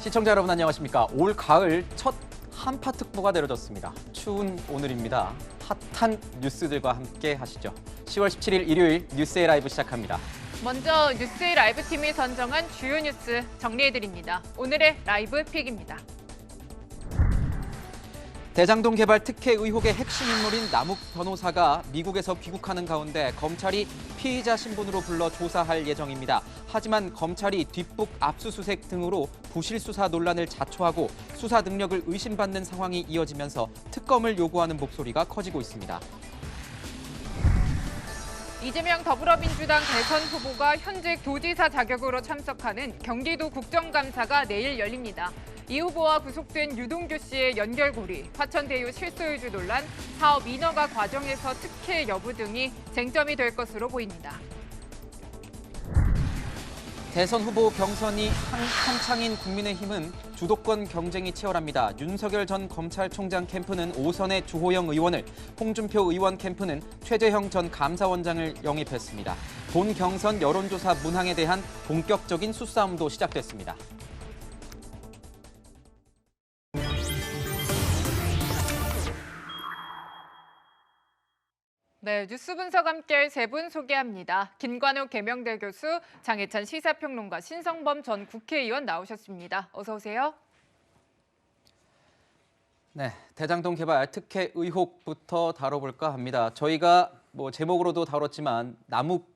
시청자 여러분 안녕하십니까. 올 가을 첫 한파특보가 내려졌습니다. 추운 오늘입니다. 핫한 뉴스들과 함께 하시죠. 10월 17일 일요일 뉴스의 라이브 시작합니다. 먼저 뉴스의 라이브 팀이 선정한 주요 뉴스 정리해드립니다. 오늘의 라이브 픽입니다. 대장동 개발 특혜 의혹의 핵심 인물인 남욱 변호사가 미국에서 귀국하는 가운데 검찰이 피의자 신분으로 불러 조사할 예정입니다. 하지만 검찰이 뒷북 압수수색 등으로 부실 수사 논란을 자초하고 수사 능력을 의심받는 상황이 이어지면서 특검을 요구하는 목소리가 커지고 있습니다. 이재명 더불어민주당 대선 후보가 현직 도지사 자격으로 참석하는 경기도 국정감사가 내일 열립니다. 이 후보와 구속된 유동규 씨의 연결고리, 화천대유 실소유주 논란, 사업 인허가 과정에서 특혜 여부 등이 쟁점이 될 것으로 보입니다. 대선 후보 경선이 한창인 국민의힘은 주도권 경쟁이 치열합니다. 윤석열 전 검찰총장 캠프는 오선의 주호영 의원을, 홍준표 의원 캠프는 최재형 전 감사원장을 영입했습니다. 본 경선 여론조사 문항에 대한 본격적인 수싸움도 시작됐습니다. 네, 뉴스 분석 함께할 세 분 소개합니다. 김관욱 계명대 교수, 장혜찬 시사평론가, 신성범 전 국회의원 나오셨습니다. 어서 오세요. 네, 대장동 개발 특혜 의혹부터 다뤄볼까 합니다. 저희가 제목으로도 다뤘지만 남욱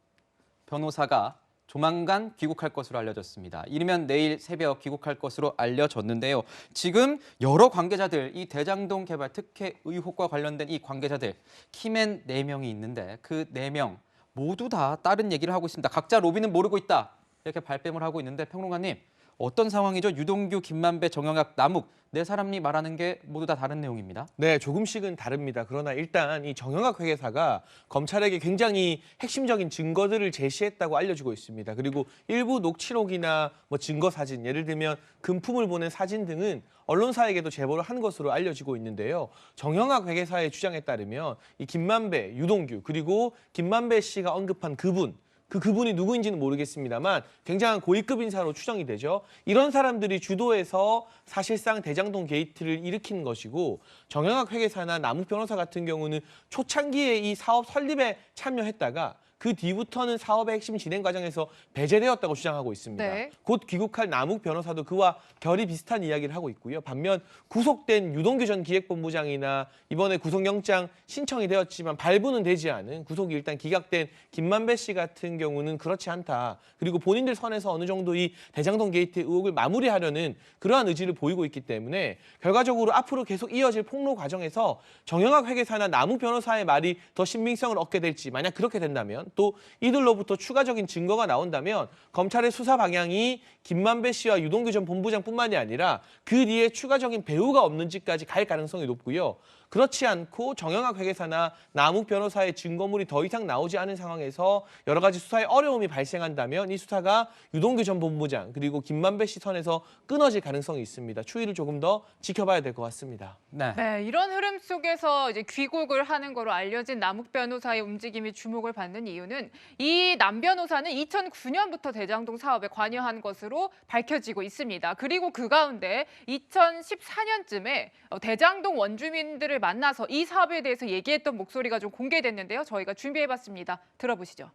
변호사가 조만간 귀국할 것으로 알려졌습니다. 이르면 내일 새벽 귀국할 것으로 알려졌는데요. 지금 여러 관계자들, 이 대장동 개발 특혜 의혹과 관련된 이 관계자들, 키맨 4명이 있는데 그 4명 모두 다 다른 얘기를 하고 있습니다. 각자 로비는 모르고 있다, 이렇게 발뺌을 하고 있는데 평론가님, 어떤 상황이죠? 유동규, 김만배, 정영학, 남욱 네 사람이 말하는 게 모두 다 다른 내용입니다. 네, 조금씩은 다릅니다. 그러나 일단 이 정영학 회계사가 검찰에게 굉장히 핵심적인 증거들을 제시했다고 알려지고 있습니다. 그리고 일부 녹취록이나 증거 사진, 예를 들면 금품을 보낸 사진 등은 언론사에게도 제보를 한 것으로 알려지고 있는데요. 정영학 회계사의 주장에 따르면 이 김만배, 유동규, 그리고 김만배 씨가 언급한 그분이 누구인지는 모르겠습니다만 굉장한 고위급 인사로 추정이 되죠. 이런 사람들이 주도해서 사실상 대장동 게이트를 일으킨 것이고, 정영학 회계사나 남욱 변호사 같은 경우는 초창기에 이 사업 설립에 참여했다가 그 뒤부터는 사업의 핵심 진행 과정에서 배제되었다고 주장하고 있습니다. 네. 곧 귀국할 남욱 변호사도 그와 결이 비슷한 이야기를 하고 있고요. 반면 구속된 유동규 전 기획본부장이나 이번에 구속영장 신청이 되었지만 발부는 되지 않은, 구속이 일단 기각된 김만배 씨 같은 경우는 그렇지 않다. 그리고 본인들 선에서 어느 정도 이 대장동 게이트 의혹을 마무리하려는 그러한 의지를 보이고 있기 때문에 결과적으로 앞으로 계속 이어질 폭로 과정에서 정영학 회계사나 남욱 변호사의 말이 더 신빙성을 얻게 될지, 만약 그렇게 된다면, 또 이들로부터 추가적인 증거가 나온다면 검찰의 수사 방향이 김만배 씨와 유동규 전 본부장뿐만이 아니라 그 뒤에 추가적인 배후가 없는지까지 갈 가능성이 높고요. 그렇지 않고 정영학 회계사나 남욱 변호사의 증거물이 더 이상 나오지 않은 상황에서 여러 가지 수사에 어려움이 발생한다면 이 수사가 유동규 전 본부장 그리고 김만배 씨 선에서 끊어질 가능성이 있습니다. 추이를 조금 더 지켜봐야 될 것 같습니다. 네, 이런 흐름 속에서 이제 귀국을 하는 거로 알려진 남욱 변호사의 움직임이 주목을 받는 이유는 이 남 변호사는 2009년부터 대장동 사업에 관여한 것으로 밝혀지고 있습니다. 그리고 그 가운데 2014년쯤에 대장동 원주민들을 만나서 이 사업에 대해서 얘기했던 목소리가 좀 공개됐는데요. 저희가 준비해봤습니다. 들어보시죠.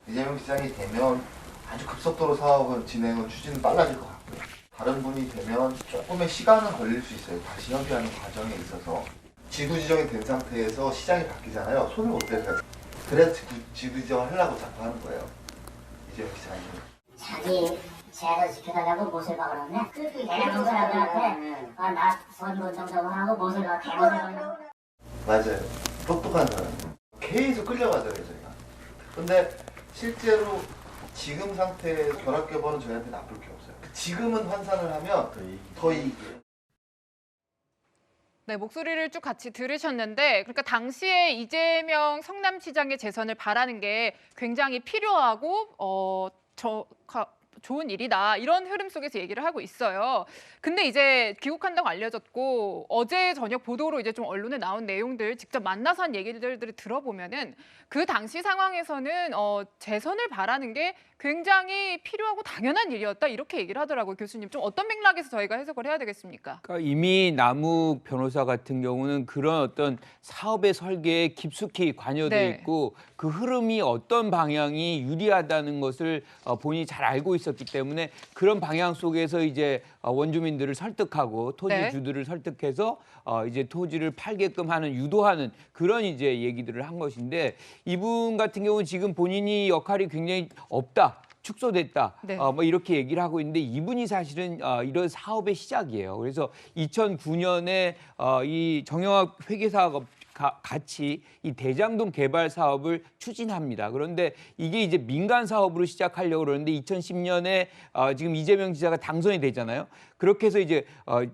이재명 시장이 되면 아주 급속도로 사업을 진행을 추진은 빨라질 것 같고요. 다른 분이 되면 조금의 시간은 걸릴 수 있어요. 다시 협의하는 과정에 있어서. 지도 지정이 된 상태에서 시장이 바뀌잖아요. 손을 못 대서. 그래야 지도 지정을 하려고 자꾸 하는 거예요. 이재명 시장이. 자기 제안을 지켜달라고 못을 박으라네. 대장동 사람들한테 나 선거운동 좀 하고 못을 박 개못을. 맞아요. 똑똑한 사람. 계속 끌려가잖아요, 저희가. 근데 실제로 지금 상태에서 결합개발은 저희한테 나쁠 게 없어요. 지금은 환산을 하면 더 이익이에요. 네, 목소리를 쭉 같이 들으셨는데, 그러니까 당시에 이재명 성남시장의 재선을 바라는 게 굉장히 필요하고 좋은 일이다, 이런 흐름 속에서 얘기를 하고 있어요. 근데 이제 귀국한다고 알려졌고 어제 저녁 보도로 이제 좀 언론에 나온 내용들 직접 만나서 한 얘기들을 들어보면은 그 당시 상황에서는 재선을 바라는 게 굉장히 필요하고 당연한 일이었다 이렇게 얘기를 하더라고요. 교수님 좀 어떤 맥락에서 저희가 해석을 해야 되겠습니까? 그러니까 이미 남욱 변호사 같은 경우는 그런 어떤 사업의 설계에 깊숙이 관여돼 네. 있고 그 흐름이 어떤 방향이 유리하다는 것을 본인이 잘 알고 있었기 때문에 그런 방향 속에서 이제 원주민들을 설득하고 토지주들을 설득해서 이제 토지를 팔게끔 하는 유도하는 그런 이제 얘기들을 한 것인데 이분 같은 경우는 지금 본인이 역할이 굉장히 없다. 축소됐다. 네. 뭐 이렇게 얘기를 하고 있는데 이분이 사실은 이런 사업의 시작이에요. 그래서 2009년에 이 정영학 회계사가 같이 이 대장동 개발 사업을 추진합니다. 그런데 이게 이제 민간 사업으로 시작하려고 그러는데 2010년에 지금 이재명 지사가 당선이 되잖아요. 그렇게 해서 이제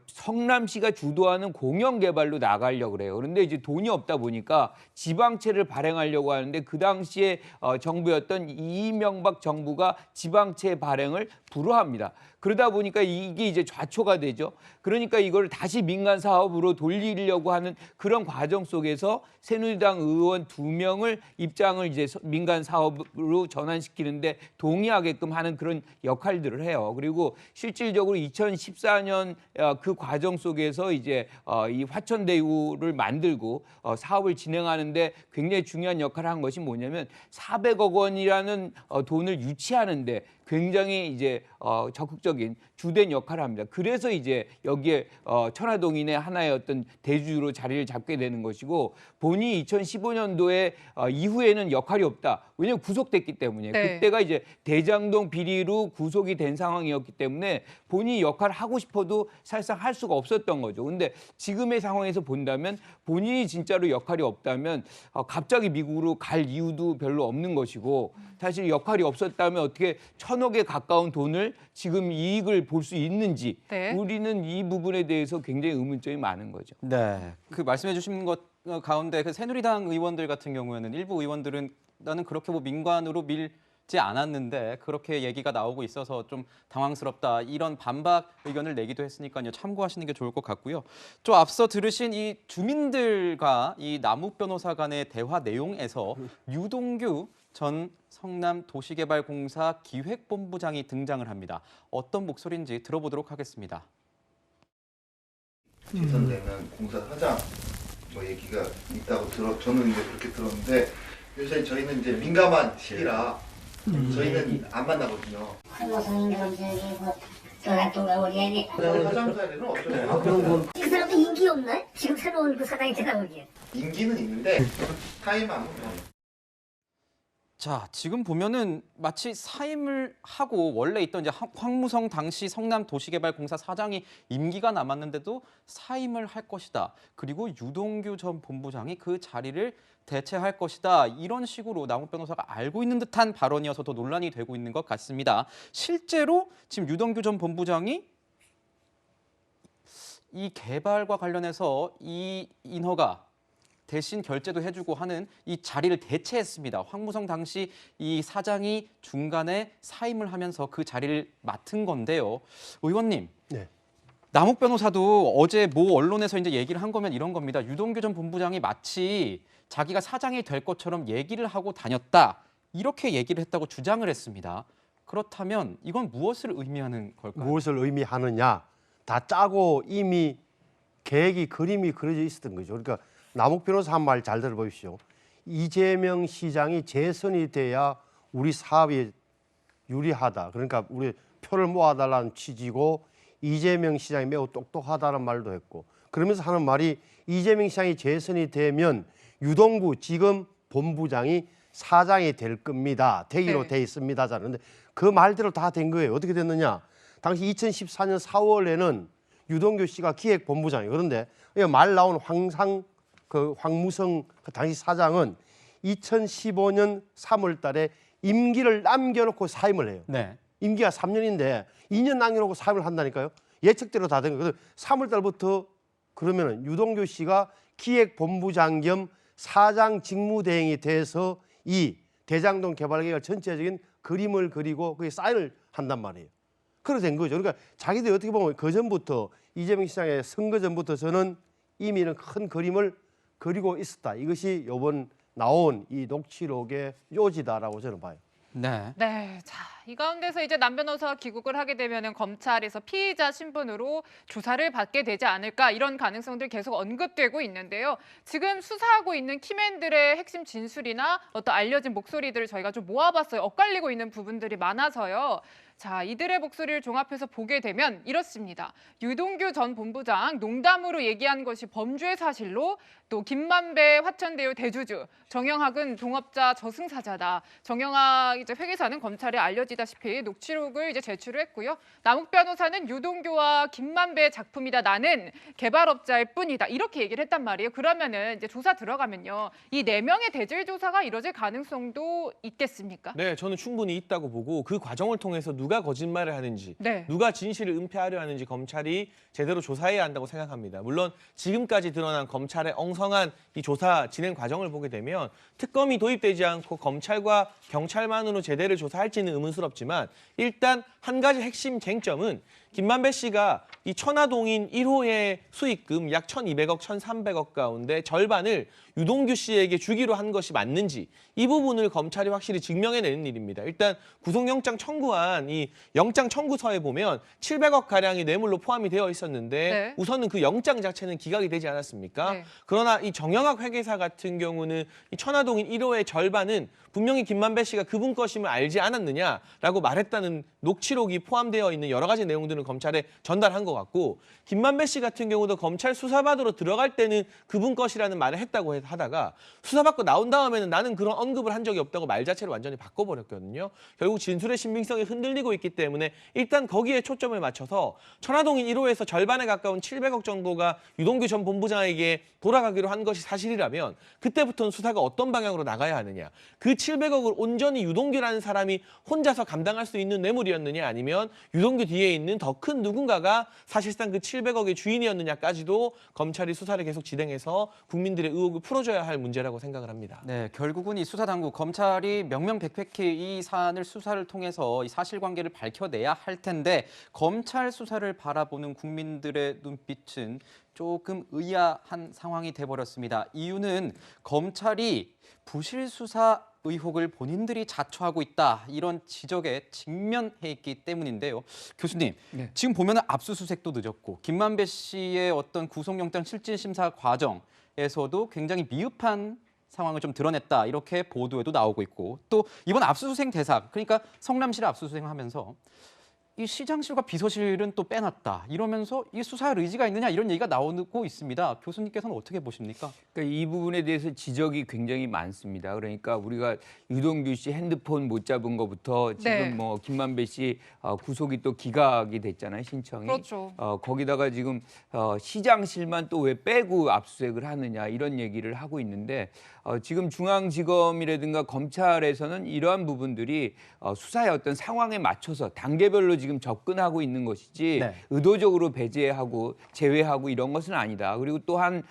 성남시가 주도하는 공영 개발로 나가려고 그래요. 그런데 이제 돈이 없다 보니까 지방채를 발행하려고 하는데 그 당시에 정부였던 이명박 정부가 지방채 발행을 불허합니다. 그러다 보니까 이게 이제 좌초가 되죠. 그러니까 이걸 다시 민간 사업으로 돌리려고 하는 그런 과정 속에서 새누리당 의원 2명을 입장을 이제 민간 사업으로 전환시키는데 동의하게끔 하는 그런 역할들을 해요. 그리고 실질적으로 2014년 그 과정 속에서 이제 이 화천대유를 만들고 사업을 진행하는데 굉장히 중요한 역할을 한 것이 뭐냐면 400억 원이라는 돈을 유치하는데 굉장히 이제 적극적인 주된 역할을 합니다. 그래서 이제 여기에 천화동인의 하나의 어떤 대주주로 자리를 잡게 되는 것이고 본인이 2015년도에 이후에는 역할이 없다. 왜냐하면 구속됐기 때문에 네. 그때가 이제 대장동 비리로 구속이 된 상황이었기 때문에 본인이 역할을 하고 싶어도 사실상 할 수가 없었던 거죠. 근데 지금의 상황에서 본다면 본인이 진짜로 역할이 없다면 갑자기 미국으로 갈 이유도 별로 없는 것이고 사실 역할이 없었다면 어떻게 1,000억에 가까운 돈을 지금 이익을 볼 수 있는지 네. 우리는 이 부분에 대해서 굉장히 의문점이 많은 거죠. 네. 그 말씀해 주신 것 가운데 그 새누리당 의원들 같은 경우에는 일부 의원들은 나는 그렇게 뭐 민관으로 밀지 않았는데 그렇게 얘기가 나오고 있어서 좀 당황스럽다 이런 반박 의견을 내기도 했으니까요. 참고하시는 게 좋을 것 같고요. 좀 앞서 들으신 이 주민들과 이 남욱 변호사 간의 대화 내용에서 유동규 전 성남도시개발공사 기획본부장이 등장을 합니다. 어떤 목소리인지 들어보도록 하겠습니다. 재선되면 공사 사장 뭐 얘기가 있다고 저는 이제 그렇게 들었는데 요새 저희는 이제 민감한 시기라 저희는 안 만나거든요. 무슨 전화통화 우리 애니. 사장 자리는 없어요. 이 사람도 인기 없나? 지금 새로운 그 사장이 되나보기에. 인기는 있는데 타임하면 자, 지금 보면은 마치 사임을 하고 원래 있던 이제 황무성 당시 성남도시개발공사 사장이 임기가 남았는데도 사임을 할 것이다. 그리고 유동규 전 본부장이 그 자리를 대체할 것이다. 이런 식으로 남욱 변호사가 알고 있는 듯한 발언이어서 더 논란이 되고 있는 것 같습니다. 실제로 지금 유동규 전 본부장이 이 개발과 관련해서 이 인허가 대신 결제도 해주고 하는 이 자리를 대체했습니다. 황무성 당시 이 사장이 중간에 사임을 하면서 그 자리를 맡은 건데요. 의원님, 네. 남욱 변호사도 어제 모 언론에서 이제 얘기를 한 거면 이런 겁니다. 유동규 전 본부장이 마치 자기가 사장이 될 것처럼 얘기를 하고 다녔다. 이렇게 얘기를 했다고 주장을 했습니다. 그렇다면 이건 무엇을 의미하는 걸까요? 무엇을 의미하느냐? 다 짜고 이미 계획이 그림이 그려져 있었던 거죠. 그러니까 남욱 변호사 한 말 잘 들어보십시오. 이재명 시장이 재선이 돼야 우리 사업이 유리하다. 그러니까 우리 표를 모아달라는 취지고 이재명 시장이 매우 똑똑하다는 말도 했고 그러면서 하는 말이 이재명 시장이 재선이 되면 유동구 지금 본부장이 사장이 될 겁니다. 되기로 네. 돼 있습니다. 그런데 그 말대로 다 된 거예요. 어떻게 됐느냐? 당시 2014년 4월에는 유동규 씨가 기획본부장이에요. 그런데 말 나온 황무성 그 당시 사장은 2015년 3월 달에 임기를 남겨놓고 사임을 해요. 네. 임기가 3년인데 2년 남겨놓고 사임을 한다니까요. 예측대로 다 된 거예요. 3월 달부터 그러면은 유동규 씨가 기획본부장 겸 사장 직무대행이 돼서 이 대장동 개발 계획 전체적인 그림을 그리고 그게 사인을 한단 말이에요. 그렇게 된 거죠. 그러니까 자기들이 어떻게 보면 그 전부터 이재명 시장의 선거 전부터 저는 이미는 큰 그림을 그리고 있었다. 이것이 이번 나온 이 녹취록의 요지다라고 저는 봐요. 네. 네, 자, 이 가운데서 이제 남 변호사가 귀국을 하게 되면은 검찰에서 피의자 신분으로 조사를 받게 되지 않을까 이런 가능성들 계속 언급되고 있는데요. 지금 수사하고 있는 키맨들의 핵심 진술이나 어떤 알려진 목소리들을 저희가 좀 모아봤어요. 엇갈리고 있는 부분들이 많아서요. 자, 이들의 목소리를 종합해서 보게 되면 이렇습니다. 유동규 전 본부장 농담으로 얘기한 것이 범죄 사실로, 또 김만배 화천대유 대주주, 정영학은 동업자 저승사자다. 정영학 이제 회계사는 검찰에 알려지다시피 녹취록을 이제 제출을 했고요. 남욱 변호사는 유동규와 김만배의 작품이다. 나는 개발업자일 뿐이다. 이렇게 얘기를 했단 말이에요. 그러면은 이제 조사 들어가면요, 이 4명의 대질 조사가 이뤄질 가능성도 있겠습니까? 네, 저는 충분히 있다고 보고 그 과정을 통해서 누가 거짓말을 하는지, 네. 누가 진실을 은폐하려 하는지 검찰이 제대로 조사해야 한다고 생각합니다. 물론 지금까지 드러난 검찰의 엉성한 이 조사 진행 과정을 보게 되면 특검이 도입되지 않고 검찰과 경찰만으로 제대로 조사할지는 의문스럽지만, 일단 한 가지 핵심 쟁점은 김만배 씨가 이 천화동인 1호의 수익금 약 1,200억, 1,300억 가운데 절반을 유동규 씨에게 주기로 한 것이 맞는지, 이 부분을 검찰이 확실히 증명해내는 일입니다. 일단 구속영장 청구한 이 영장 청구서에 보면 700억 가량이 뇌물로 포함이 되어 있었는데 네. 우선은 그 영장 자체는 기각이 되지 않았습니까? 네. 그러나 이 정영학 회계사 같은 경우는 이 천화동인 1호의 절반은 분명히 김만배 씨가 그분 것임을 알지 않았느냐라고 말했다는 녹취록이 포함되어 있는 여러 가지 내용들은 검찰에 전달한 것 같고, 김만배 씨 같은 경우도 검찰 수사받으러 들어갈 때는 그분 것이라는 말을 했다고 하다가 수사받고 나온 다음에는 나는 그런 언급을 한 적이 없다고 말 자체를 완전히 바꿔버렸거든요. 결국 진술의 신빙성이 흔들리고 있기 때문에 일단 거기에 초점을 맞춰서 천화동인 1호에서 절반에 가까운 700억 정도가 유동규 전 본부장에게 돌아가기로 한 것이 사실이라면 그때부터는 수사가 어떤 방향으로 나가야 하느냐, 그 700억을 온전히 유동규라는 사람이 혼자서 감당할 수 있는 뇌물이었느냐, 아니면 유동규 뒤에 있는 더 큰 누군가가 사실상 그 700억의 주인이었느냐까지도 검찰이 수사를 계속 진행해서 국민들의 의혹을 풀어줘야 할 문제라고 생각을 합니다. 네, 결국은 이 수사당국, 검찰이 명명백백히 이 사안을 수사를 통해서 이 사실관계를 밝혀내야 할 텐데, 검찰 수사를 바라보는 국민들의 눈빛은 조금 의아한 상황이 돼버렸습니다. 이유는 검찰이 부실 수사 의혹을 본인들이 자초하고 있다, 이런 지적에 직면해 있기 때문인데요. 교수님, 네. 지금 보면 압수수색도 늦었고 김만배 씨의 어떤 구속영장 실질심사 과정에서도 굉장히 미흡한 상황을 좀 드러냈다, 이렇게 보도에도 나오고 있고, 또 이번 압수수색 대상, 그러니까 성남시를 압수수색하면서 이 시장실과 비서실은 또 빼놨다, 이러면서 이 수사할 의지가 있느냐, 이런 얘기가 나오고 있습니다. 교수님께서는 어떻게 보십니까? 그러니까 이 부분에 대해서 지적이 굉장히 많습니다. 그러니까 우리가 유동규 씨 핸드폰 못 잡은 것부터 지금 네. 뭐 김만배 씨 구속이 또 기각이 됐잖아요, 신청이. 그렇죠. 거기다가 지금 시장실만 또 왜 빼고 압수수색을 하느냐, 이런 얘기를 하고 있는데, 지금 중앙지검이라든가 검찰에서는 이러한 부분들이 수사의 어떤 상황에 맞춰서 단계별로 지금 접근하고 있는 것이지 네. 의도적으로 배제하고 제외하고 이런 것은 아니다. 그리고 또 한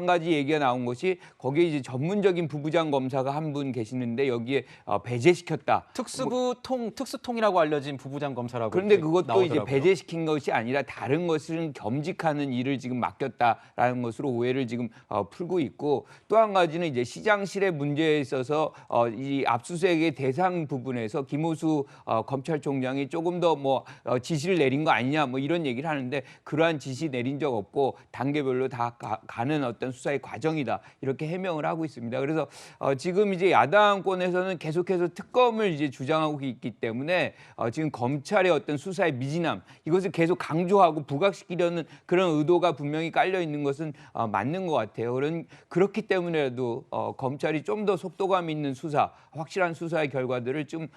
가지 얘기가 나온 것이, 거기에 이제 전문적인 부부장 검사가 한 분 계시는데 여기에 배제시켰다. 특수통이라고 알려진 부부장 검사라고. 그런데 이렇게 그것도 이제 나오더라고요. 배제시킨 것이 아니라 다른 것을 겸직하는 일을 지금 맡겼다라는 것으로 오해를 지금 풀고 있고, 또 한 가지는 이제 시장실의 문제에 있어서 이 압수수색의 대상 부분에서 김호수 검찰총장이 조금 더 지시를 내린 거 아니냐, 뭐 이런 얘기를 하는데, 그러한 지시 내린 적 없고 단계별로 다 가는 어떤 수사의 과정이다, 이렇게 해명을 하고 있습니다. 그래서 지금 이제 야당권에서는 계속해서 특검을 이제 주장하고 있기 때문에 지금 검찰의 어떤 수사의 미진함, 이것을 계속 강조하고 부각시키려는 그런 의도가 분명히 깔려 있는 것은 맞는 것 같아요. 그렇기 때문에라도 검찰이 좀 더 속도감 있는 수사, 확실한 수사의 결과들을 좀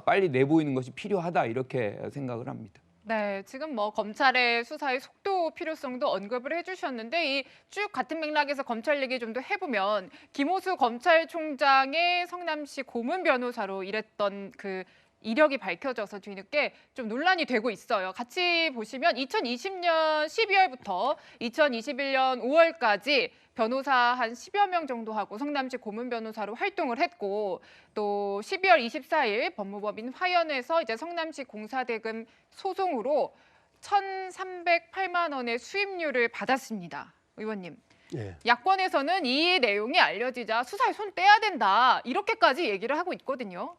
빨리 내보이는 것이 필요하다, 이렇게 생각을 합니다. 네, 지금 뭐 검찰의 수사의 속도 필요성도 언급을 해주셨는데, 이 쭉 같은 맥락에서 검찰 얘기 좀 더 해보면, 김호수 검찰총장의 성남시 고문 변호사로 일했던 그 이력이 밝혀져서 뒤늦게 좀 논란이 되고 있어요. 같이 보시면 2020년 12월부터 2021년 5월까지 변호사 한 10여 명 정도 하고 성남시 고문 변호사로 활동을 했고, 또 12월 24일 법무법인 화연에서 이제 성남시 공사대금 소송으로 1,308만 원의 수임료를 받았습니다. 의원님. 예. 야권에서는 이 내용이 알려지자 수사에 손 떼야 된다, 이렇게까지 얘기를 하고 있거든요.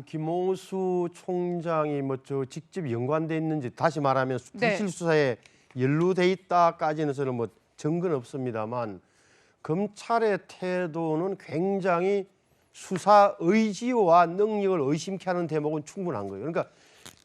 김홍수 총장이 뭐 저 직접 연관돼 있는지 다시 말하면 네. 부실 수사에 연루돼 있다까지는 저는 뭐 증거는 없습니다만 검찰의 태도는 굉장히 수사 의지와 능력을 의심케 하는 대목은 충분한 거예요. 그러니까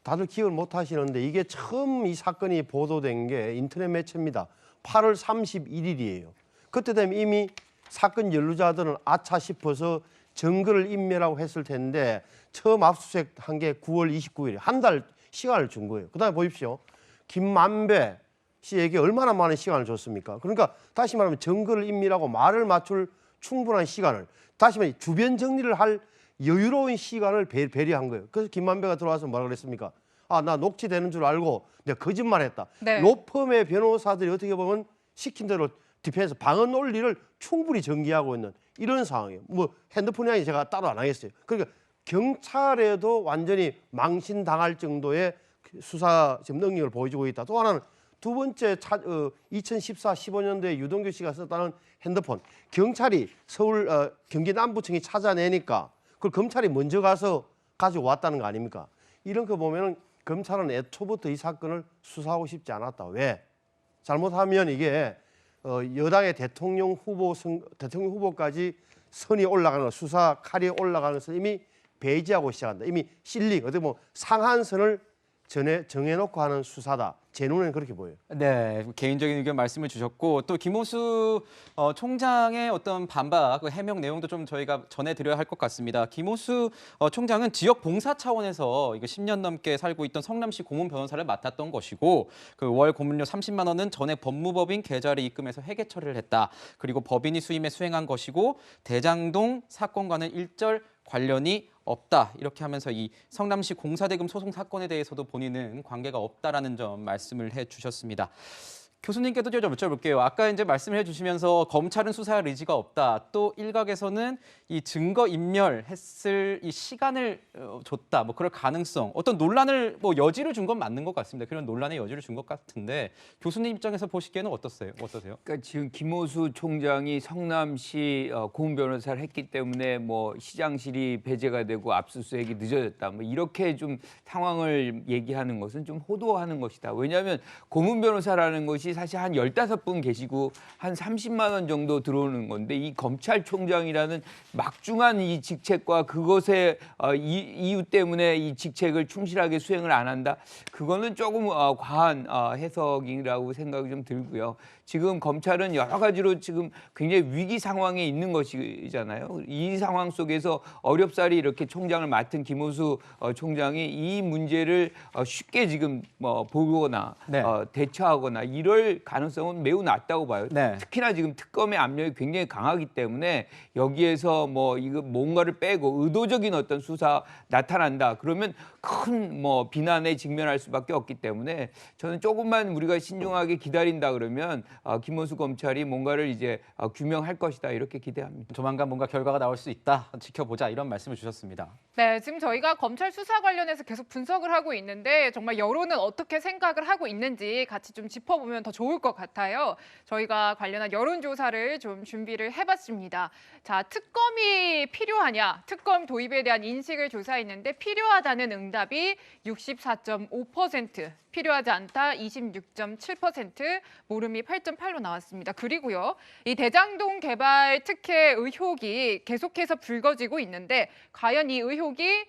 다들 기억을 못 하시는데 이게 처음 이 사건이 보도된 게 인터넷 매체입니다. 8월 31일이에요. 그때 되면 이미 사건 연루자들은 아차 싶어서 증거를 인멸하고 했을 텐데 처음 압수수색 한 게 9월 29일, 한 달 시간을 준 거예요. 그다음에 보십시오. 김만배 씨에게 얼마나 많은 시간을 줬습니까? 그러니까 다시 말하면 증거를 인멸하고 말을 맞출 충분한 시간을, 다시 말해 주변 정리를 할 여유로운 시간을 배려한 거예요. 그래서 김만배가 들어와서 뭐라 그랬습니까? 아, 나 녹취되는 줄 알고 내가 거짓말했다. 네. 로펌의 변호사들이 어떻게 보면 시킨 대로 디펜스 방언 논리를 충분히 전개하고 있는 이런 상황이에요. 뭐 핸드폰이 아니 제가 따로 안 하겠어요. 그러니까 경찰에도 완전히 망신당할 정도의 수사 지금 능력을 보여주고 있다. 또 하나는 두 번째 2014, 15년도에 유동규 씨가 썼다는 핸드폰. 경찰이 서울 경기 남부청이 찾아내니까 그걸 검찰이 먼저 가서 가지고 왔다는 거 아닙니까? 이런 거 보면은 검찰은 애초부터 이 사건을 수사하고 싶지 않았다. 왜? 잘못하면 이게 여당의 대통령 후보까지 선이 올라가는 수사 칼이 올라가는 것을 이미 배제하고 시작한다. 이미 실링 어떻게 보면 상한선을 정해놓고 하는 수사다. 제 눈에는 그렇게 보여요. 네, 개인적인 의견 말씀을 주셨고 또 김호수 총장의 어떤 반박, 그 해명 내용도 좀 저희가 전해드려야 할 것 같습니다. 김호수 총장은 지역 봉사 차원에서 이거 10년 넘게 살고 있던 성남시 고문 변호사를 맡았던 것이고 그 월 고문료 30만 원은 전액 법무법인 계좌를 입금해서 회계 처리를 했다. 그리고 법인이 수임해 수행한 것이고 대장동 사건과는 일절 관련이 없다. 이렇게 하면서 이 성남시 공사대금 소송 사건에 대해서도 본인은 관계가 없다라는 점 말씀을 해주셨습니다. 교수님께도 좀 여쭤볼게요. 아까 이제 말씀을 해주시면서 검찰은 수사할 의지가 없다. 또 일각에서는 이 증거 인멸했을 이 시간을 줬다. 뭐 그럴 가능성, 어떤 논란을 뭐 여지를 준 건 맞는 것 같습니다. 그런 논란의 여지를 준 것 같은데 교수님 입장에서 보시기에는 어떠세요? 그러니까 지금 김호수 총장이 성남시 고문 변호사를 했기 때문에 뭐 시장실이 배제가 되고 압수수색이 늦어졌다. 뭐 이렇게 좀 상황을 얘기하는 것은 좀 호도하는 것이다. 왜냐하면 고문 변호사라는 것이 사실 한 15분 계시고 한 30만 원 정도 들어오는 건데 이 검찰총장이라는 막중한 이 직책과 그것의 이유 때문에 이 직책을 충실하게 수행을 안 한다. 그거는 조금 과한 해석이라고 생각이 좀 들고요. 지금 검찰은 여러 가지로 지금 굉장히 위기 상황에 있는 것이잖아요. 이 상황 속에서 어렵사리 이렇게 총장을 맡은 김호수 총장이 이 문제를 쉽게 지금 뭐 보거나 네. 대처하거나 이럴 가능성은 매우 낮다고 봐요. 네. 특히나 지금 특검의 압력이 굉장히 강하기 때문에 여기에서 뭐 이거 뭔가를 빼고 의도적인 어떤 수사 나타난다. 그러면 큰 뭐 비난에 직면할 수밖에 없기 때문에 저는 조금만 우리가 신중하게 기다린다 그러면 김호수 검찰이 뭔가를 이제 규명할 것이다 이렇게 기대합니다. 조만간 뭔가 결과가 나올 수 있다. 지켜보자 이런 말씀을 주셨습니다. 네, 지금 저희가 검찰 수사 관련해서 계속 분석을 하고 있는데 정말 여론은 어떻게 생각을 하고 있는지 같이 좀 짚어보면 더 좋을 것 같아요. 저희가 관련한 여론조사를 좀 준비를 해봤습니다. 자, 특검이 필요하냐? 특검 도입에 대한 인식을 조사했는데 필요하다는 응답이 64.5%, 필요하지 않다 26.7%, 모름이 8.8로 나왔습니다. 그리고요, 이 대장동 개발 특혜 의혹이 계속해서 불거지고 있는데 과연 이 의혹이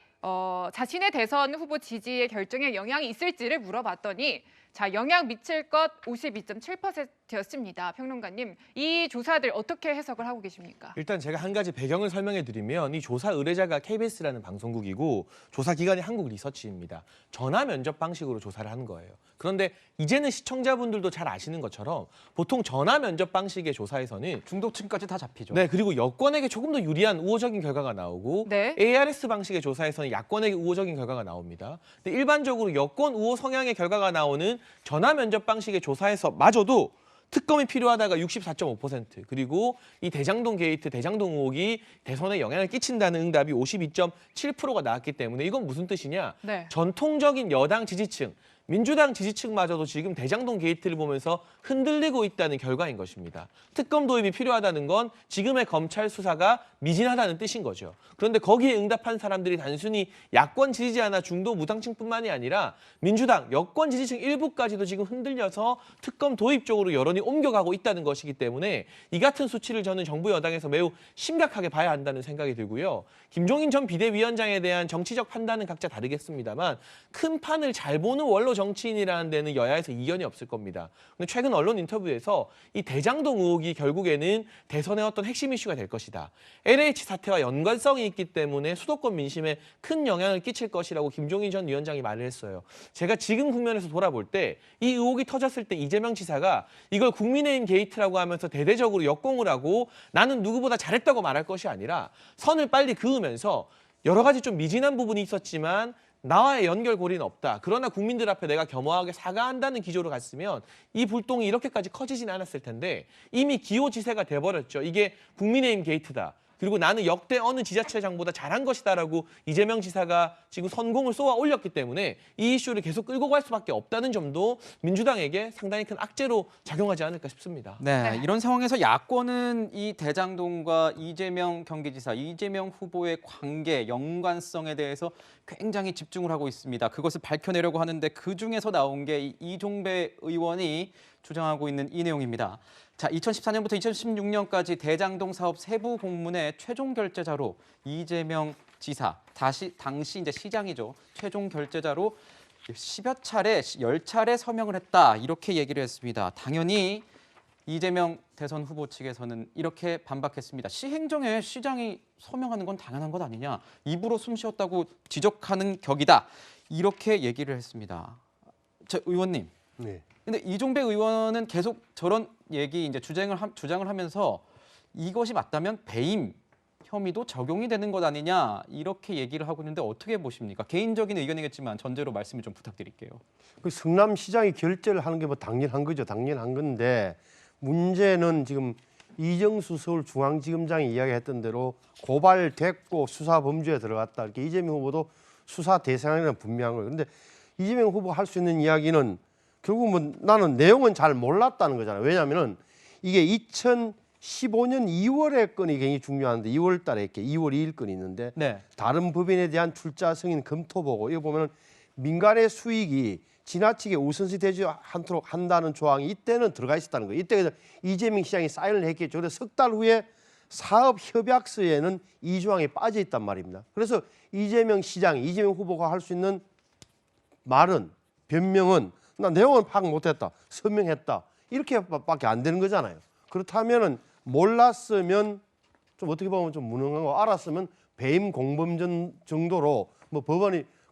자신의 대선 후보 지지의 결정에 영향이 있을지를 물어봤더니 자, 영향 미칠 것 52.7%였습니다. 평론가님, 이 조사들 어떻게 해석을 하고 계십니까? 일단 제가 한 가지 배경을 설명해 드리면 이 조사 의뢰자가 KBS라는 방송국이고 조사 기관이 한국리서치입니다. 전화 면접 방식으로 조사를 한 거예요. 그런데 이제는 시청자분들도 잘 아시는 것처럼 보통 전화 면접 방식의 조사에서는 중도층까지 다 잡히죠. 네, 그리고 여권에게 조금 더 유리한 우호적인 결과가 나오고 네. ARS 방식의 조사에서는 야권에게 우호적인 결과가 나옵니다. 근데 일반적으로 여권 우호 성향의 결과가 나오는 전화 면접 방식의 조사에서 마저도 특검이 필요하다가 64.5%, 그리고 이 대장동 게이트, 대장동 의혹이 대선에 영향을 끼친다는 응답이 52.7%가 나왔기 때문에 이건 무슨 뜻이냐? 네. 전통적인 여당 지지층, 민주당 지지층마저도 지금 대장동 게이트를 보면서 흔들리고 있다는 결과인 것입니다. 특검 도입이 필요하다는 건 지금의 검찰 수사가 미진하다는 뜻인 거죠. 그런데 거기에 응답한 사람들이 단순히 야권 지지자나 중도 무당층뿐만이 아니라 민주당, 여권 지지층 일부까지도 지금 흔들려서 특검 도입 쪽으로 여론이 옮겨가고 있다는 것이기 때문에 이 같은 수치를 저는 정부 여당에서 매우 심각하게 봐야 한다는 생각이 들고요. 김종인 전 비대위원장에 대한 정치적 판단은 각자 다르겠습니다만 큰 판을 잘 보는 원로 정치인이라는 데는 여야에서 이견이 없을 겁니다. 근데 최근 언론 인터뷰에서 이 대장동 의혹이 결국에는 대선의 어떤 핵심 이슈가 될 것이다. LH 사태와 연관성이 있기 때문에 수도권 민심에 큰 영향을 끼칠 것이라고 김종인 전 위원장이 말을 했어요. 제가 지금 국면에서 돌아볼 때 이 의혹이 터졌을 때 이재명 지사가 이걸 국민의힘 게이트라고 하면서 대대적으로 역공을 하고 나는 누구보다 잘했다고 말할 것이 아니라 선을 빨리 그으면서 여러 가지 좀 미진한 부분이 있었지만 나와의 연결고리는 없다. 그러나 국민들 앞에 내가 겸허하게 사과한다는 기조로 갔으면 이 불똥이 이렇게까지 커지진 않았을 텐데 이미 기호지세가 돼버렸죠. 이게 국민의힘 게이트다. 그리고 나는 역대 어느 지자체장보다 잘한 것이다라고 이재명 지사가 지금 선공을 쏘아 올렸기 때문에 이 이슈를 계속 끌고 갈 수밖에 없다는 점도 민주당에게 상당히 큰 악재로 작용하지 않을까 싶습니다. 네, 이런 상황에서 야권은 이 대장동과 이재명 경기지사, 이재명 후보의 관계, 연관성에 대해서 굉장히 집중을 하고 있습니다. 그것을 밝혀내려고 하는데 그중에서 나온 게 이종배 의원이 주장하고 있는 이 내용입니다. 자, 2014년부터 2016년까지 대장동 사업 세부 공문의 최종 결제자로 이재명 지사, 당시 이제 시장이죠. 최종 결제자로 10여 차례, 10차례 서명을 했다. 이렇게 얘기를 했습니다. 당연히 이재명 대선 후보 측에서는 이렇게 반박했습니다. 시행정에 시장이 서명하는 건 당연한 것 아니냐. 입으로 숨 쉬었다고 지적하는 격이다. 이렇게 얘기를 했습니다. 저 의원님. 네. 근데 이종배 의원은 계속 저런 얘기 이제 주장을 하면서 이것이 맞다면 배임 혐의도 적용이 되는 것 아니냐 이렇게 얘기를 하고 있는데 어떻게 보십니까? 개인적인 의견이겠지만 전제로 말씀을 좀 부탁드릴게요. 그 성남시장이 결재를 하는 게 뭐 당연한 거죠. 당연한 건데 문제는 지금 이정수 서울중앙지검장이 이야기했던 대로 고발됐고 수사 범주에 들어갔다. 이렇게 이재명 후보도 수사 대상이라는 분명한 거예요. 그런데 이재명 후보가 할 수 있는 이야기는 결국은 나는 내용은 잘 몰랐다는 거잖아요. 왜냐하면은 이게 2015년 2월의 건이 굉장히 중요한데 2월 달에 이렇게 2월 2일 건이 있는데 네. 다른 법인에 대한 출자 승인 검토 보고 이거 보면은 민간의 수익이 지나치게 우선시 되지 않도록 한다는 조항이 이때는 들어가 있었다는 거예요. 이때 이재명 시장이 사인을 했겠죠. 그래서 석 달 후에 사업 협약서에는 이 조항이 빠져 있단 말입니다. 그래서 이재명 시장이 이재명 후보가 할 수 있는 말은 변명은 나 내용은 파악 못했다, 서명했다 이렇게밖에 안 되는 거잖아요. 그렇다면은 몰랐으면 좀 어떻게 보면 좀 무능한 거, 알았으면 배임 공범전 정도로 뭐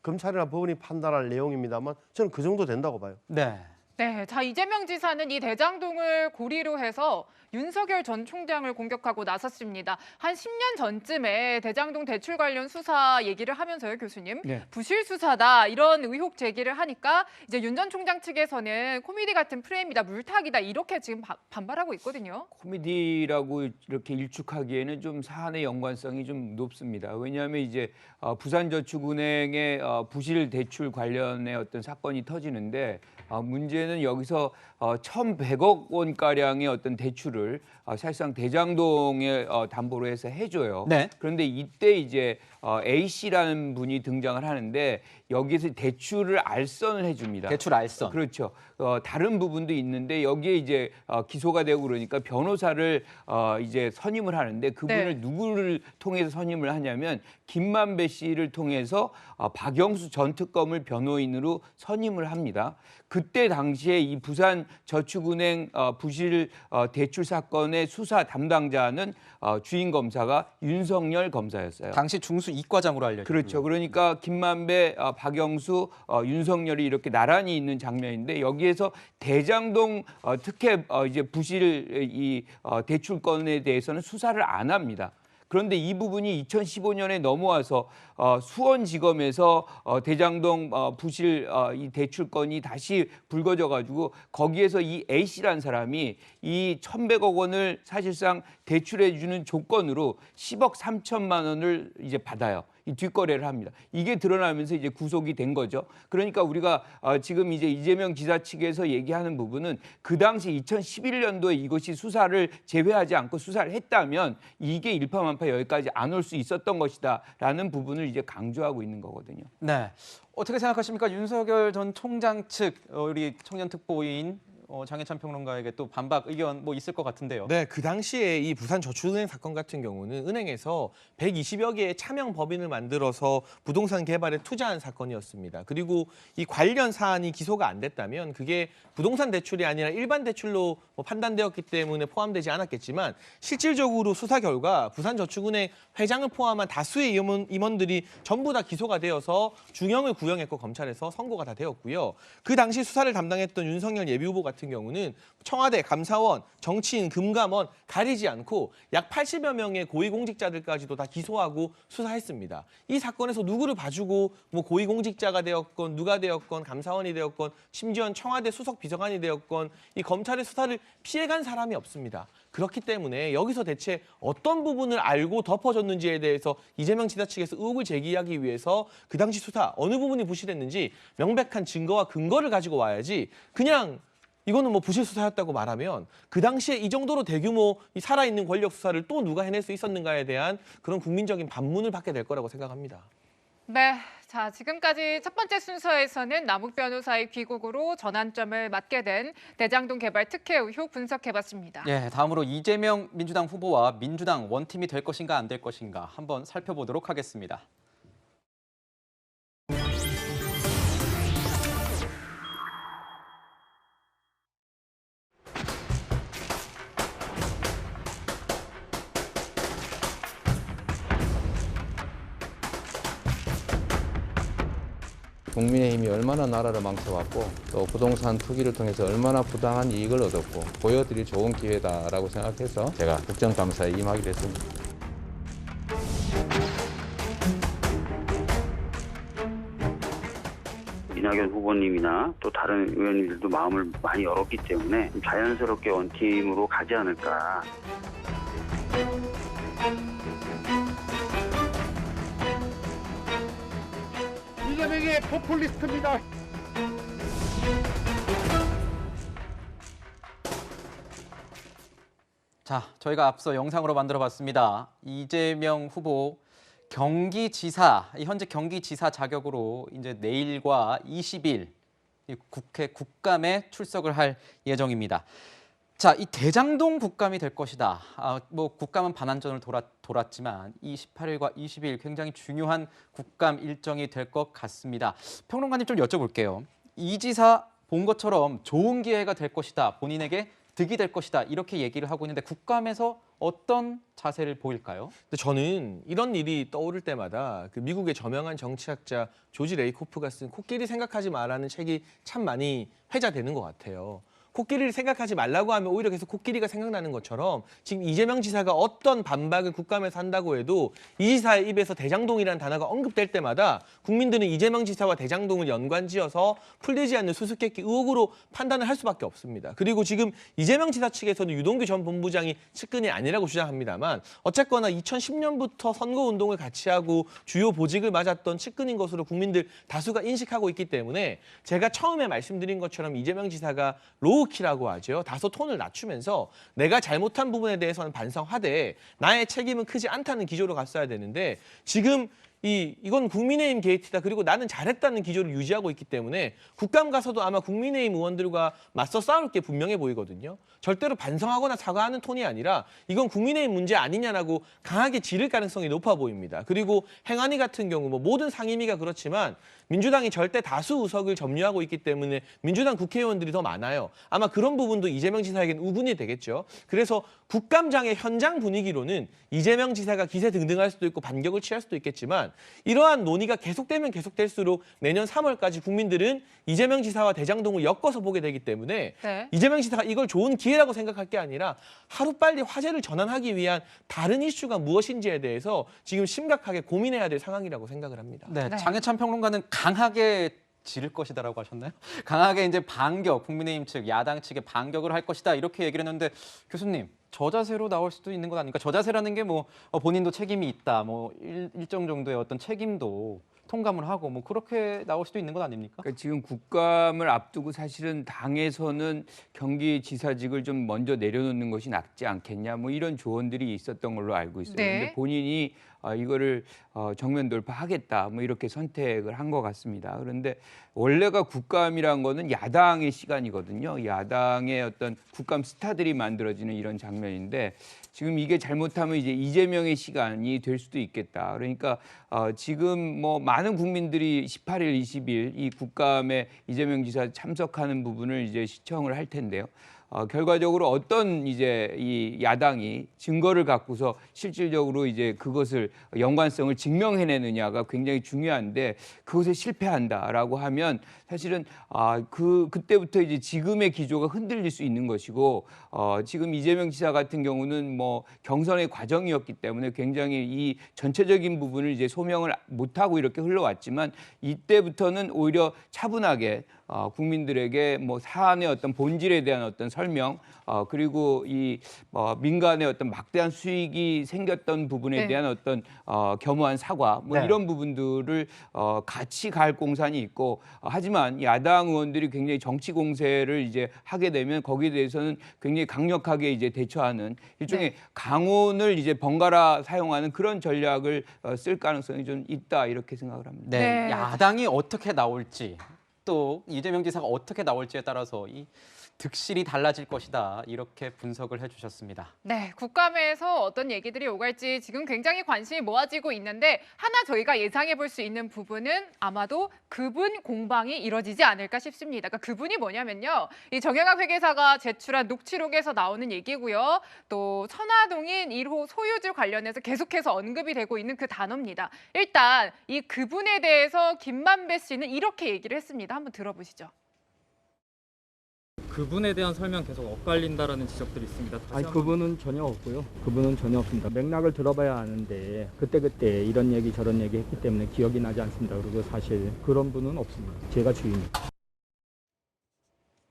검찰이나 법원이 판단할 내용입니다만 저는 그 정도 된다고 봐요. 네. 네, 자 이재명 지사는 이 대장동을 고리로 해서 윤석열 전 총장을 공격하고 나섰습니다. 한 10년 전쯤에 대장동 대출 관련 수사 얘기를 하면서요, 교수님. 네. 부실 수사다 이런 의혹 제기를 하니까 이제 윤 전 총장 측에서는 코미디 같은 프레임이다, 물타기다 이렇게 지금 반발하고 있거든요. 코미디라고 이렇게 일축하기에는 좀 사안의 연관성이 좀 높습니다. 왜냐하면 이제 부산저축은행의 부실 대출 관련의 어떤 사건이 터지는데 문제는 여기서 1,100억 원 가량의 어떤 대출을 사실상 대장동에 담보로 해서 해줘요. 네. 그런데 이때 이제 A 씨라는 분이 등장을 하는데 여기서 대출을 알선을 해줍니다. 대출 알선. 그렇죠. 다른 부분도 있는데 여기에 이제 기소가 되고 그러니까 변호사를 이제 선임을 하는데 그분을 네. 누구를 통해서 선임을 하냐면 김만배 씨를 통해서 박영수 전 특검을 변호인으로 선임을 합니다. 그때 당시에 이 부산저축은행 부실 대출 사건의 수사 담당자는 주인 검사가 윤석열 검사였어요. 당시 중수 이과장으로 알려졌고요. 그렇죠. 그러니까 김만배, 박영수, 윤석열이 이렇게 나란히 있는 장면인데 여기에서 대장동 특혜 이제 부실 이 대출건에 대해서는 수사를 안 합니다. 그런데 이 부분이 2015년에 넘어와서 수원지검에서 대장동 부실 이 대출건이 다시 불거져 가지고 거기에서 이 A 씨라는 사람이 이 1,100억 원을 사실상 대출해 주는 조건으로 10억 3천만 원을 이제 받아요. 이 뒷거래를 합니다. 이게 드러나면서 이제 구속이 된 거죠. 그러니까 우리가 지금 이제 이재명 지사 측에서 얘기하는 부분은 그 당시 2011년도에 이것이 수사를 제외하지 않고 수사를 했다면 이게 일파만파 여기까지 안 올 수 있었던 것이다라는 부분을 이제 강조하고 있는 거거든요. 네. 어떻게 생각하십니까? 윤석열 전 총장 측 우리 청년 특보인 장해찬 평론가에게 또 반박 의견 뭐 있을 것 같은데요. 네, 그 당시에 이 부산저축은행 사건 같은 경우는 은행에서 120여 개의 차명 법인을 만들어서 부동산 개발에 투자한 사건이었습니다. 그리고 이 관련 사안이 기소가 안 됐다면 그게 부동산 대출이 아니라 일반 대출로 판단되었기 때문에 포함되지 않았겠지만 실질적으로 수사 결과 부산저축은행 회장을 포함한 다수의 임원들이 전부 다 기소가 되어서 중형을 구형했고 검찰에서 선고가 다 되었고요. 그 당시 수사를 담당했던 윤석열 예비후보 같은 경우는 청와대, 감사원, 정치인, 금감원 가리지 않고 약 80여 명의 고위공직자들까지도 다 기소하고 수사했습니다. 이 사건에서 누구를 봐주고 뭐 고위공직자가 되었건 누가 되었건 감사원이 되었건 심지어 청와대 수석 비서관이 되었건 이 검찰의 수사를 피해간 사람이 없습니다. 그렇기 때문에 여기서 대체 어떤 부분을 알고 덮어줬는지에 대해서 이재명 지사 측에서 의혹을 제기하기 위해서 그 당시 수사 어느 부분이 부실했는지 명백한 증거와 근거를 가지고 와야지 그냥 이거는 뭐 부실 수사였다고 말하면 그 당시에 이 정도로 대규모 이 살아있는 권력 수사를 또 누가 해낼 수 있었는가에 대한 그런 국민적인 반문을 받게 될 거라고 생각합니다. 네, 자 지금까지 첫 번째 순서에서는 남욱 변호사의 귀국으로 전환점을 맞게 된 대장동 개발 특혜 의혹 분석해봤습니다. 예, 다음으로 이재명 민주당 후보와 민주당 원팀이 될 것인가 안 될 것인가 한번 살펴보도록 하겠습니다. 국민의힘이 얼마나 나라를 망쳐왔고 또 부동산 투기를 통해서 얼마나 부당한 이익을 얻었고 보여드릴 좋은 기회다라고 생각해서 제가 국정감사에 임하게 됐습니다. 이낙연 후보님이나 또 다른 의원님들도 마음을 많이 열었기 때문에 자연스럽게 원팀으로 가지 않을까. 이재명이 포퓰리스트입니다. 자, 저희가 앞서 영상으로 만들어봤습니다. 이재명 후보 경기지사, 현재 경기지사 자격으로 이제 내일과 20일 국회 국감에 출석을 할 예정입니다. 자, 이 대장동 국감이 될 것이다. 뭐 국감은 반환전을 돌았지만 18일과 20일 굉장히 중요한 국감 일정이 될 것 같습니다. 평론가님 좀 여쭤볼게요. 이 지사 본 것처럼 좋은 기회가 될 것이다. 본인에게 득이 될 것이다. 이렇게 얘기를 하고 있는데 국감에서 어떤 자세를 보일까요? 근데 저는 이런 일이 떠오를 때마다 그 미국의 저명한 정치학자 조지 레이코프가 쓴 코끼리 생각하지 마라는 책이 참 많이 회자되는 것 같아요. 코끼리를 생각하지 말라고 하면 오히려 계속 코끼리가 생각나는 것처럼 지금 이재명 지사가 어떤 반박을 국감에서 한다고 해도 이 지사의 입에서 대장동이라는 단어가 언급될 때마다 국민들은 이재명 지사와 대장동을 연관지어서 풀리지 않는 수수께끼 의혹으로 판단을 할 수밖에 없습니다. 그리고 지금 이재명 지사 측에서는 유동규 전 본부장이 측근이 아니라고 주장합니다만 어쨌거나 2010년부터 선거운동을 같이 하고 주요 보직을 맡았던 측근인 것으로 국민들 다수가 인식하고 있기 때문에 제가 처음에 말씀드린 것처럼 이재명 지사가 로우키라고 하죠. 다소 톤을 낮추면서 내가 잘못한 부분에 대해서는 반성하되 나의 책임은 크지 않다는 기조로 갔어야 되는데 지금 이건 국민의힘 게이트다. 그리고 나는 잘했다는 기조를 유지하고 있기 때문에 국감 가서도 아마 국민의힘 의원들과 맞서 싸울 게 분명해 보이거든요. 절대로 반성하거나 사과하는 톤이 아니라 이건 국민의힘 문제 아니냐라고 강하게 지를 가능성이 높아 보입니다. 그리고 행안위 같은 경우 뭐 모든 상임위가 그렇지만 민주당이 절대 다수 의석을 점유하고 있기 때문에 민주당 국회의원들이 더 많아요. 아마 그런 부분도 이재명 지사에겐 우군이 되겠죠. 그래서 국감장의 현장 분위기로는 이재명 지사가 기세등등할 수도 있고 반격을 취할 수도 있겠지만 이러한 논의가 계속되면 계속될수록 내년 3월까지 국민들은 이재명 지사와 대장동을 엮어서 보게 되기 때문에 네. 이재명 지사가 이걸 좋은 기회라고 생각할 게 아니라 하루빨리 화제를 전환하기 위한 다른 이슈가 무엇인지에 대해서 지금 심각하게 고민해야 될 상황이라고 생각을 합니다. 네, 네. 장해찬 평론가는 강하게 지를 것이다라고 하셨나요? 강하게 이제 반격, 국민의힘 측, 야당 측에 반격을 할 것이다 이렇게 얘기를 했는데 교수님 저자세로 나올 수도 있는 것 아닙니까? 저자세라는 게 뭐 본인도 책임이 있다, 뭐 일정 정도의 어떤 책임도 통감을 하고 뭐 그렇게 나올 수도 있는 것 아닙니까? 그러니까 지금 국감을 앞두고 사실은 당에서는 경기지사직을 좀 먼저 내려놓는 것이 낫지 않겠냐 뭐 이런 조언들이 있었던 걸로 알고 있어요. 네. 근데 본인이 이거를 정면 돌파하겠다 뭐 이렇게 선택을 한 것 같습니다. 그런데 원래가 국감이란 거는 야당의 시간이거든요. 야당의 어떤 국감 스타들이 만들어지는 이런 장면인데 지금 이게 잘못하면 이제 이재명의 시간이 될 수도 있겠다. 그러니까 지금 뭐 많은 국민들이 18일, 20일 이 국감에 이재명 지사 참석하는 부분을 이제 시청을 할 텐데요. 결과적으로 어떤 이제 이 야당이 증거를 갖고서 실질적으로 이제 그것을 연관성을 증명해내느냐가 굉장히 중요한데 그것에 실패한다라고 하면 사실은 그때부터 이제 지금의 기조가 흔들릴 수 있는 것이고 지금 이재명 지사 같은 경우는 뭐 경선의 과정이었기 때문에 굉장히 이 전체적인 부분을 이제 소명을 못하고 이렇게 흘러왔지만 이때부터는 오히려 차분하게 국민들에게 뭐 사안의 어떤 본질에 대한 어떤 설명 그리고 이 민간의 어떤 막대한 수익이 생겼던 부분에 네. 대한 어떤 겸허한 사과 뭐 네. 이런 부분들을 같이 갈 공산이 있고 하지만 야당 의원들이 굉장히 정치 공세를 이제 하게 되면 거기에 대해서는 굉장히 강력하게 이제 대처하는 일종의 네. 강온을 이제 번갈아 사용하는 그런 전략을 쓸 가능성이 좀 있다 이렇게 생각을 합니다. 네, 네. 야당이 어떻게 나올지 또 이재명 지사가 어떻게 나올지에 따라서 이 득실이 달라질 것이다 이렇게 분석을 해주셨습니다. 네, 국감에서 어떤 얘기들이 오갈지 지금 굉장히 관심이 모아지고 있는데 하나 저희가 예상해 볼 수 있는 부분은 아마도 그분 공방이 이뤄지지 않을까 싶습니다. 그러니까 그분이 뭐냐면요. 이 정영학 회계사가 제출한 녹취록에서 나오는 얘기고요. 또 천화동인 1호 소유주 관련해서 계속해서 언급이 되고 있는 그 단어입니다. 일단 이 그분에 대해서 김만배 씨는 이렇게 얘기를 했습니다. 한번 들어보시죠. 그분에 대한 설명 계속 엇갈린다라는 지적들이 있습니다. 아니 그분은 전혀 없고요. 그분은 전혀 없습니다. 맥락을 들어봐야 아는데 그때 이런 얘기 저런 얘기 했기 때문에 기억이 나지 않습니다. 그리고 사실 그런 분은 없습니다. 제가 주인입니다.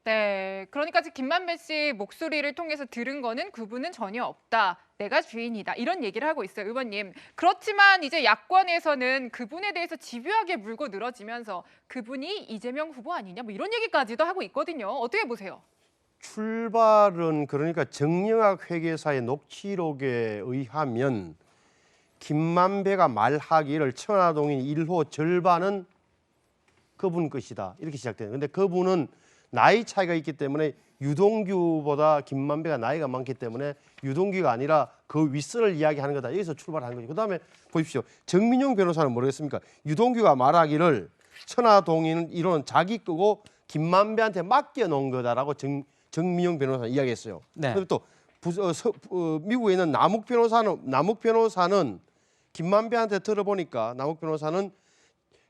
네, 그러니까 지금 김만배 씨 목소리를 통해서 들은 거는 그분은 전혀 없다. 내가 주인이다. 이런 얘기를 하고 있어요, 의원님. 그렇지만 이제 야권에서는 그분에 대해서 집요하게 물고 늘어지면서 그분이 이재명 후보 아니냐 뭐 이런 얘기까지도 하고 있거든요. 어떻게 보세요? 출발은 그러니까 정영학 회계사의 녹취록에 의하면 김만배가 말하기를 천화동인 1호 절반은 그분 것이다. 이렇게 시작돼요. 근데 그분은 나이 차이가 있기 때문에 유동규보다 김만배가 나이가 많기 때문에 유동규가 아니라 그 윗선을 이야기하는 거다. 여기서 출발한 거죠. 그다음에 보십시오. 정민용 변호사는 모르겠습니까? 유동규가 말하기를 천화동인 1호는 자기 거고 김만배한테 맡겨놓은 거다라고 정민용 변호사는 이야기했어요. 네. 그리고 또 미국에 있는 남욱 변호사는 김만배한테 들어보니까 남욱 변호사는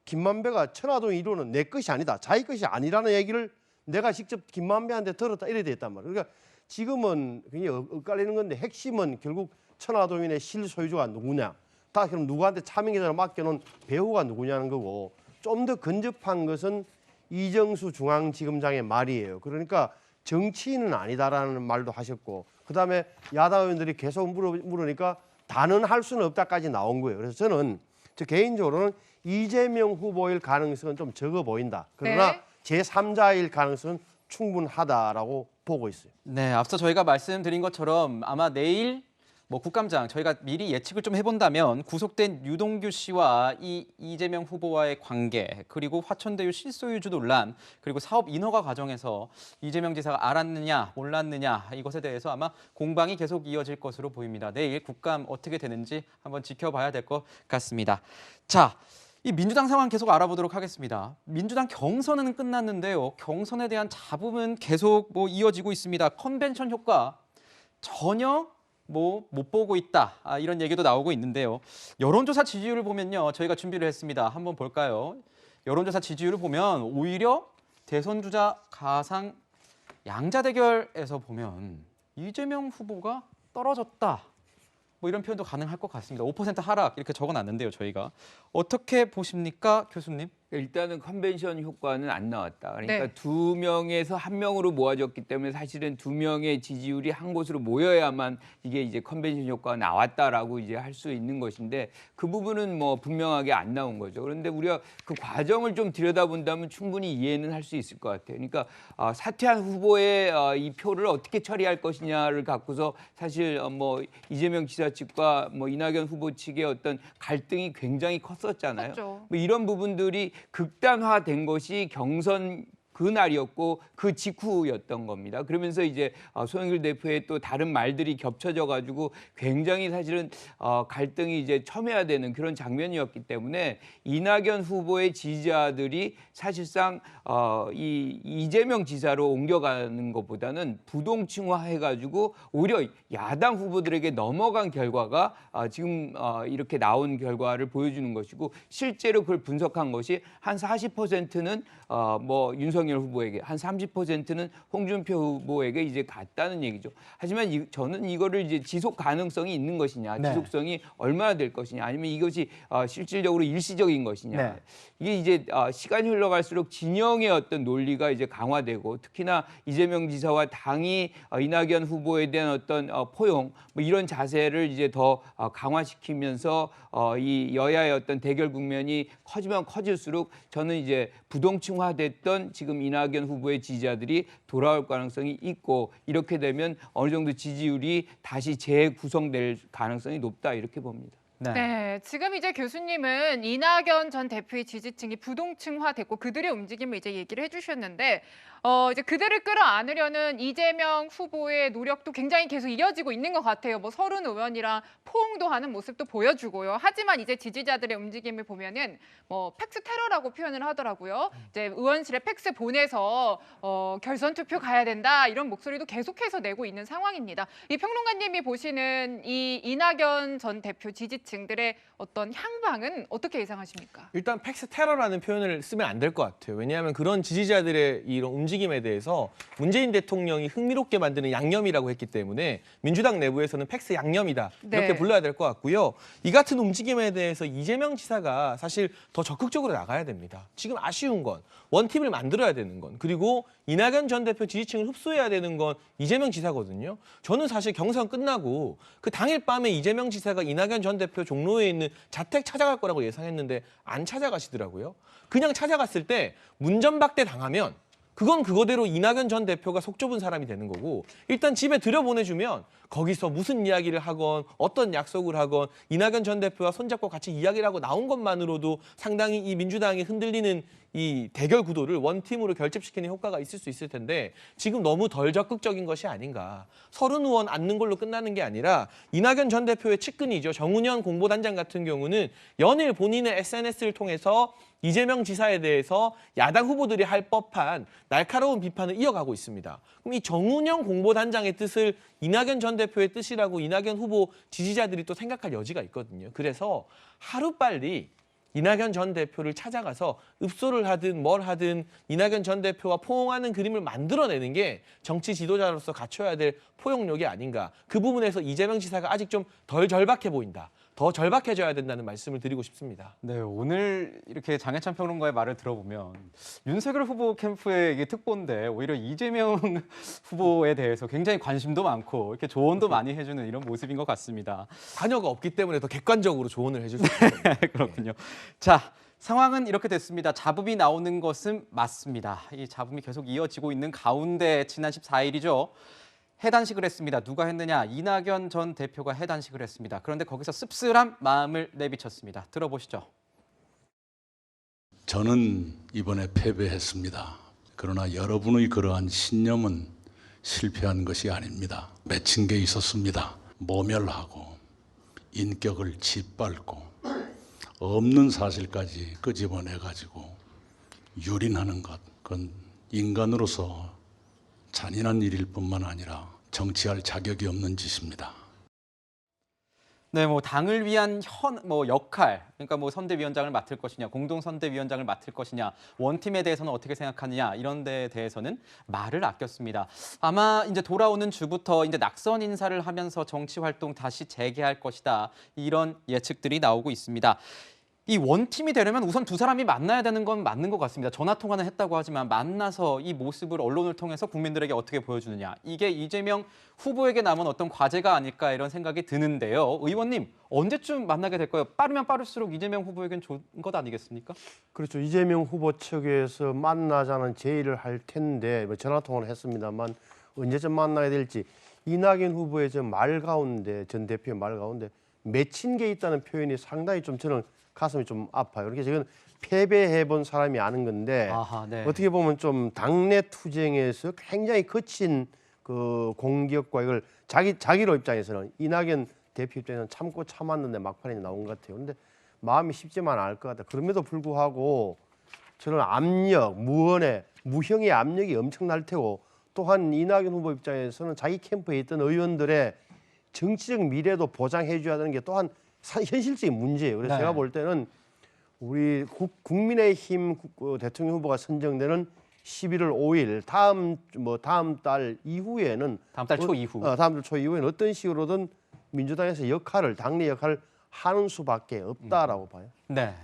김만배가 천화동인 1호는 내 것이 아니다. 자기 것이 아니라는 얘기를 내가 직접 김만배한테 들었다 이래 됐단 말이에요. 그러니까 지금은 굉장히 엇갈리는 건데 핵심은 결국 천화동인의 실소유주가 누구냐. 다 그럼 누구한테 차명계좌를 맡겨놓은 배우가 누구냐는 거고 좀 더 근접한 것은 이정수 중앙지검장의 말이에요. 그러니까 정치인은 아니다라는 말도 하셨고 그다음에 야당 의원들이 계속 물으니까 단언할 수는 없다까지 나온 거예요. 그래서 저는 개인적으로는 이재명 후보일 가능성은 좀 적어 보인다. 그러나 네. 제3자일 가능성은 충분하다라고 보고 있어요. 네, 앞서 저희가 말씀드린 것처럼 아마 내일 뭐 국감장 저희가 미리 예측을 좀 해본다면 구속된 유동규 씨와 이재명 후보와의 관계 그리고 화천대유 실소유주 논란 그리고 사업 인허가 과정에서 이재명 지사가 알았느냐 몰랐느냐 이것에 대해서 아마 공방이 계속 이어질 것으로 보입니다. 내일 국감 어떻게 되는지 한번 지켜봐야 될 것 같습니다. 자, 이 민주당 상황 계속 알아보도록 하겠습니다. 민주당 경선은 끝났는데요. 경선에 대한 잡음은 계속 이어지고 있습니다. 컨벤션 효과 전혀 못 보고 있다. 이런 얘기도 나오고 있는데요. 여론조사 지지율을 보면요. 저희가 준비를 했습니다. 한번 볼까요? 여론조사 지지율을 보면 오히려 대선 주자 가상 양자 대결에서 보면 이재명 후보가 떨어졌다. 뭐 이런 표현도 가능할 것 같습니다. 5% 하락 이렇게 적어놨는데요. 저희가 어떻게 보십니까, 교수님? 일단은 컨벤션 효과는 안 나왔다. 그러니까 네. 2명에서 1명으로 모아졌기 때문에 사실은 2명의 지지율이 한 곳으로 모여야만 이게 이제 컨벤션 효과가 나왔다라고 이제 할 수 있는 것인데 그 부분은 뭐 분명하게 안 나온 거죠. 그런데 우리가 그 과정을 좀 들여다본다면 충분히 이해는 할 수 있을 것 같아요. 그러니까 사퇴한 후보의 이 표를 어떻게 처리할 것이냐를 갖고서 사실 뭐 이재명 지사 측과 뭐 이낙연 후보 측의 어떤 갈등이 굉장히 컸었잖아요. 그렇죠. 뭐 이런 부분들이 극단화된 것이 경선 그날이었고 그 직후였던 겁니다. 그러면서 이제 송영길 대표의 또 다른 말들이 겹쳐져 가지고 굉장히 사실은 갈등이 이제 첨예화되는 그런 장면이었기 때문에 이낙연 후보의 지지자들이 사실상 이 이재명 지사로 옮겨가는 것보다는 부동층화해 가지고 오히려 야당 후보들에게 넘어간 결과가 지금 이렇게 나온 결과를 보여주는 것이고 실제로 그걸 분석한 것이 한 40%는 뭐 윤석열 후보에게 한 30%는 홍준표 후보에게 이제 갔다는 얘기죠. 하지만 저는 이거를 이제 지속 가능성이 있는 것이냐, 네. 지속성이 얼마나 될 것이냐, 아니면 이것이 실질적으로 일시적인 것이냐. 네. 이게 이제 시간이 흘러갈수록 진영의 어떤 논리가 이제 강화되고 특히나 이재명 지사와 당이 이낙연 후보에 대한 어떤 포용 뭐 이런 자세를 이제 더 강화시키면서 이 여야의 어떤 대결 국면이 커지면 커질수록 저는 이제 부동층화됐던 지금 이낙연 후보의 지지자들이 돌아올 가능성이 있고 이렇게 되면 어느 정도 지지율이 다시 재구성될 가능성이 높다 이렇게 봅니다. 네, 지금 이제 교수님은 이낙연 전 대표의 지지층이 부동층화됐고 그들의 움직임을 이제 얘기를 해주셨는데 이제 그들을 끌어안으려는 이재명 후보의 노력도 굉장히 계속 이어지고 있는 것 같아요. 뭐 서른 의원이랑 포옹도 하는 모습도 보여주고요. 하지만 이제 지지자들의 움직임을 보면은 뭐 팩스 테러라고 표현을 하더라고요. 이제 의원실에 팩스 보내서 결선 투표 가야 된다 이런 목소리도 계속해서 내고 있는 상황입니다. 이 평론가님이 보시는 이 이낙연 전 대표 지지층들의 어떤 향방은 어떻게 예상하십니까? 일단 팩스 테러라는 표현을 쓰면 안 될 것 같아요. 왜냐하면 그런 지지자들의 이런 움직임에 대해서 문재인 대통령이 흥미롭게 만드는 양념이라고 했기 때문에 민주당 내부에서는 팩스 양념이다 이렇게 네. 불러야 될 것 같고요. 이 같은 움직임에 대해서 이재명 지사가 사실 더 적극적으로 나가야 됩니다. 지금 아쉬운 건 원팀을 만들어야 되는 건 그리고 이낙연 전 대표 지지층을 흡수해야 되는 건 이재명 지사거든요. 저는 사실 경선 끝나고 그 당일 밤에 이재명 지사가 이낙연 전 대표 종로에 있는 자택 찾아갈 거라고 예상했는데 안 찾아가시더라고요. 그냥 찾아갔을 때 문전박대 당하면 그건 그거대로 이낙연 전 대표가 속 좁은 사람이 되는 거고 일단 집에 들여보내주면 거기서 무슨 이야기를 하건 어떤 약속을 하건 이낙연 전 대표와 손잡고 같이 이야기를 하고 나온 것만으로도 상당히 이 민주당이 흔들리는 이 대결 구도를 원팀으로 결집시키는 효과가 있을 수 있을 텐데 지금 너무 덜 적극적인 것이 아닌가. 30의원 앉는 걸로 끝나는 게 아니라 이낙연 전 대표의 측근이죠. 정운현 공보단장 같은 경우는 연일 본인의 SNS를 통해서 이재명 지사에 대해서 야당 후보들이 할 법한 날카로운 비판을 이어가고 있습니다. 그럼 이 정운영 공보단장의 뜻을 이낙연 전 대표의 뜻이라고 이낙연 후보 지지자들이 또 생각할 여지가 있거든요. 그래서 하루빨리 이낙연 전 대표를 찾아가서 읍소를 하든 뭘 하든 이낙연 전 대표와 포옹하는 그림을 만들어내는 게 정치 지도자로서 갖춰야 될 포용력이 아닌가. 그 부분에서 이재명 지사가 아직 좀 덜 절박해 보인다. 더 절박해져야 된다는 말씀을 드리고 싶습니다. 네, 오늘 이렇게 장해찬 평론가의 말을 들어보면 윤석열 후보 캠프의 이게 특보인데 오히려 이재명 후보에 대해서 굉장히 관심도 많고 이렇게 조언도 많이 해주는 이런 모습인 것 같습니다. 자녀가 없기 때문에 더 객관적으로 조언을 해줄 수 있습니다. 그렇군요. 자, 상황은 이렇게 됐습니다. 잡음이 나오는 것은 맞습니다. 이 잡음이 계속 이어지고 있는 가운데 지난 14일이죠. 해단식을 했습니다. 누가 했느냐? 이낙연 전 대표가 해단식을 했습니다. 그런데 거기서 씁쓸한 마음을 내비쳤습니다. 들어보시죠. 저는 이번에 패배했습니다. 그러나 여러분의 그러한 신념은 실패한 것이 아닙니다. 맺힌 게 있었습니다. 모멸하고 인격을 짓밟고 없는 사실까지 끄집어내가지고 유린하는 것, 그건 인간으로서 잔인한 일일 뿐만 아니라 정치할 자격이 없는 짓입니다. 네, 뭐 당을 위한 역할, 그러니까 뭐 선대위원장을 맡을 것이냐, 공동선대위원장을 맡을 것이냐, 원팀에 대해서는 어떻게 생각하느냐 이런 데에 대해서는 말을 아꼈습니다. 아마 이제 돌아오는 주부터 이제 낙선 인사를 하면서 정치 활동 다시 재개할 것이다 이런 예측들이 나오고 있습니다. 이 원팀이 되려면 우선 두 사람이 만나야 되는 건 맞는 것 같습니다. 전화 통화는 했다고 하지만 만나서 이 모습을 언론을 통해서 국민들에게 어떻게 보여주느냐. 이게 이재명 후보에게 남은 어떤 과제가 아닐까 이런 생각이 드는데요. 의원님, 언제쯤 만나게 될까요? 빠르면 빠를수록 이재명 후보에겐 좋은 것 아니겠습니까? 그렇죠. 이재명 후보 측에서 만나자는 제의를 할 텐데 뭐 전화 통화를 했습니다만 언제쯤 만나야 될지 이낙연 후보의 말 가운데 전 대표의 말 가운데 맺힌 게 있다는 표현이 상당히 좀 저는 가슴이 좀 아파요. 그렇게 지금 패배해 본 사람이 아는 건데 아하, 네. 어떻게 보면 좀 당내 투쟁에서 굉장히 거친 그 공격과 이걸 자기로 입장에서는 이낙연 대표 입장에서는 참고 참았는데 막판에 나온 것 같아요. 그런데 마음이 쉽지만 않을 것 같아요. 그럼에도 불구하고 저는 압력, 무형의 압력이 엄청날 테고 또한 이낙연 후보 입장에서는 자기 캠프에 있던 의원들의 정치적 미래도 보장해 줘야 되는 게 또한 현실적인 문제예요. 그래서 네. 제가 볼 때는 우리 국민의힘 대통령 후보가 선정되는 11월 5일 다음 달 이후에는 다음 달 초 이후. 다음 달 초 이후에는 어떤 식으로든 민주당에서 당내 역할을 하는 수밖에 없다라고 봐요. 네.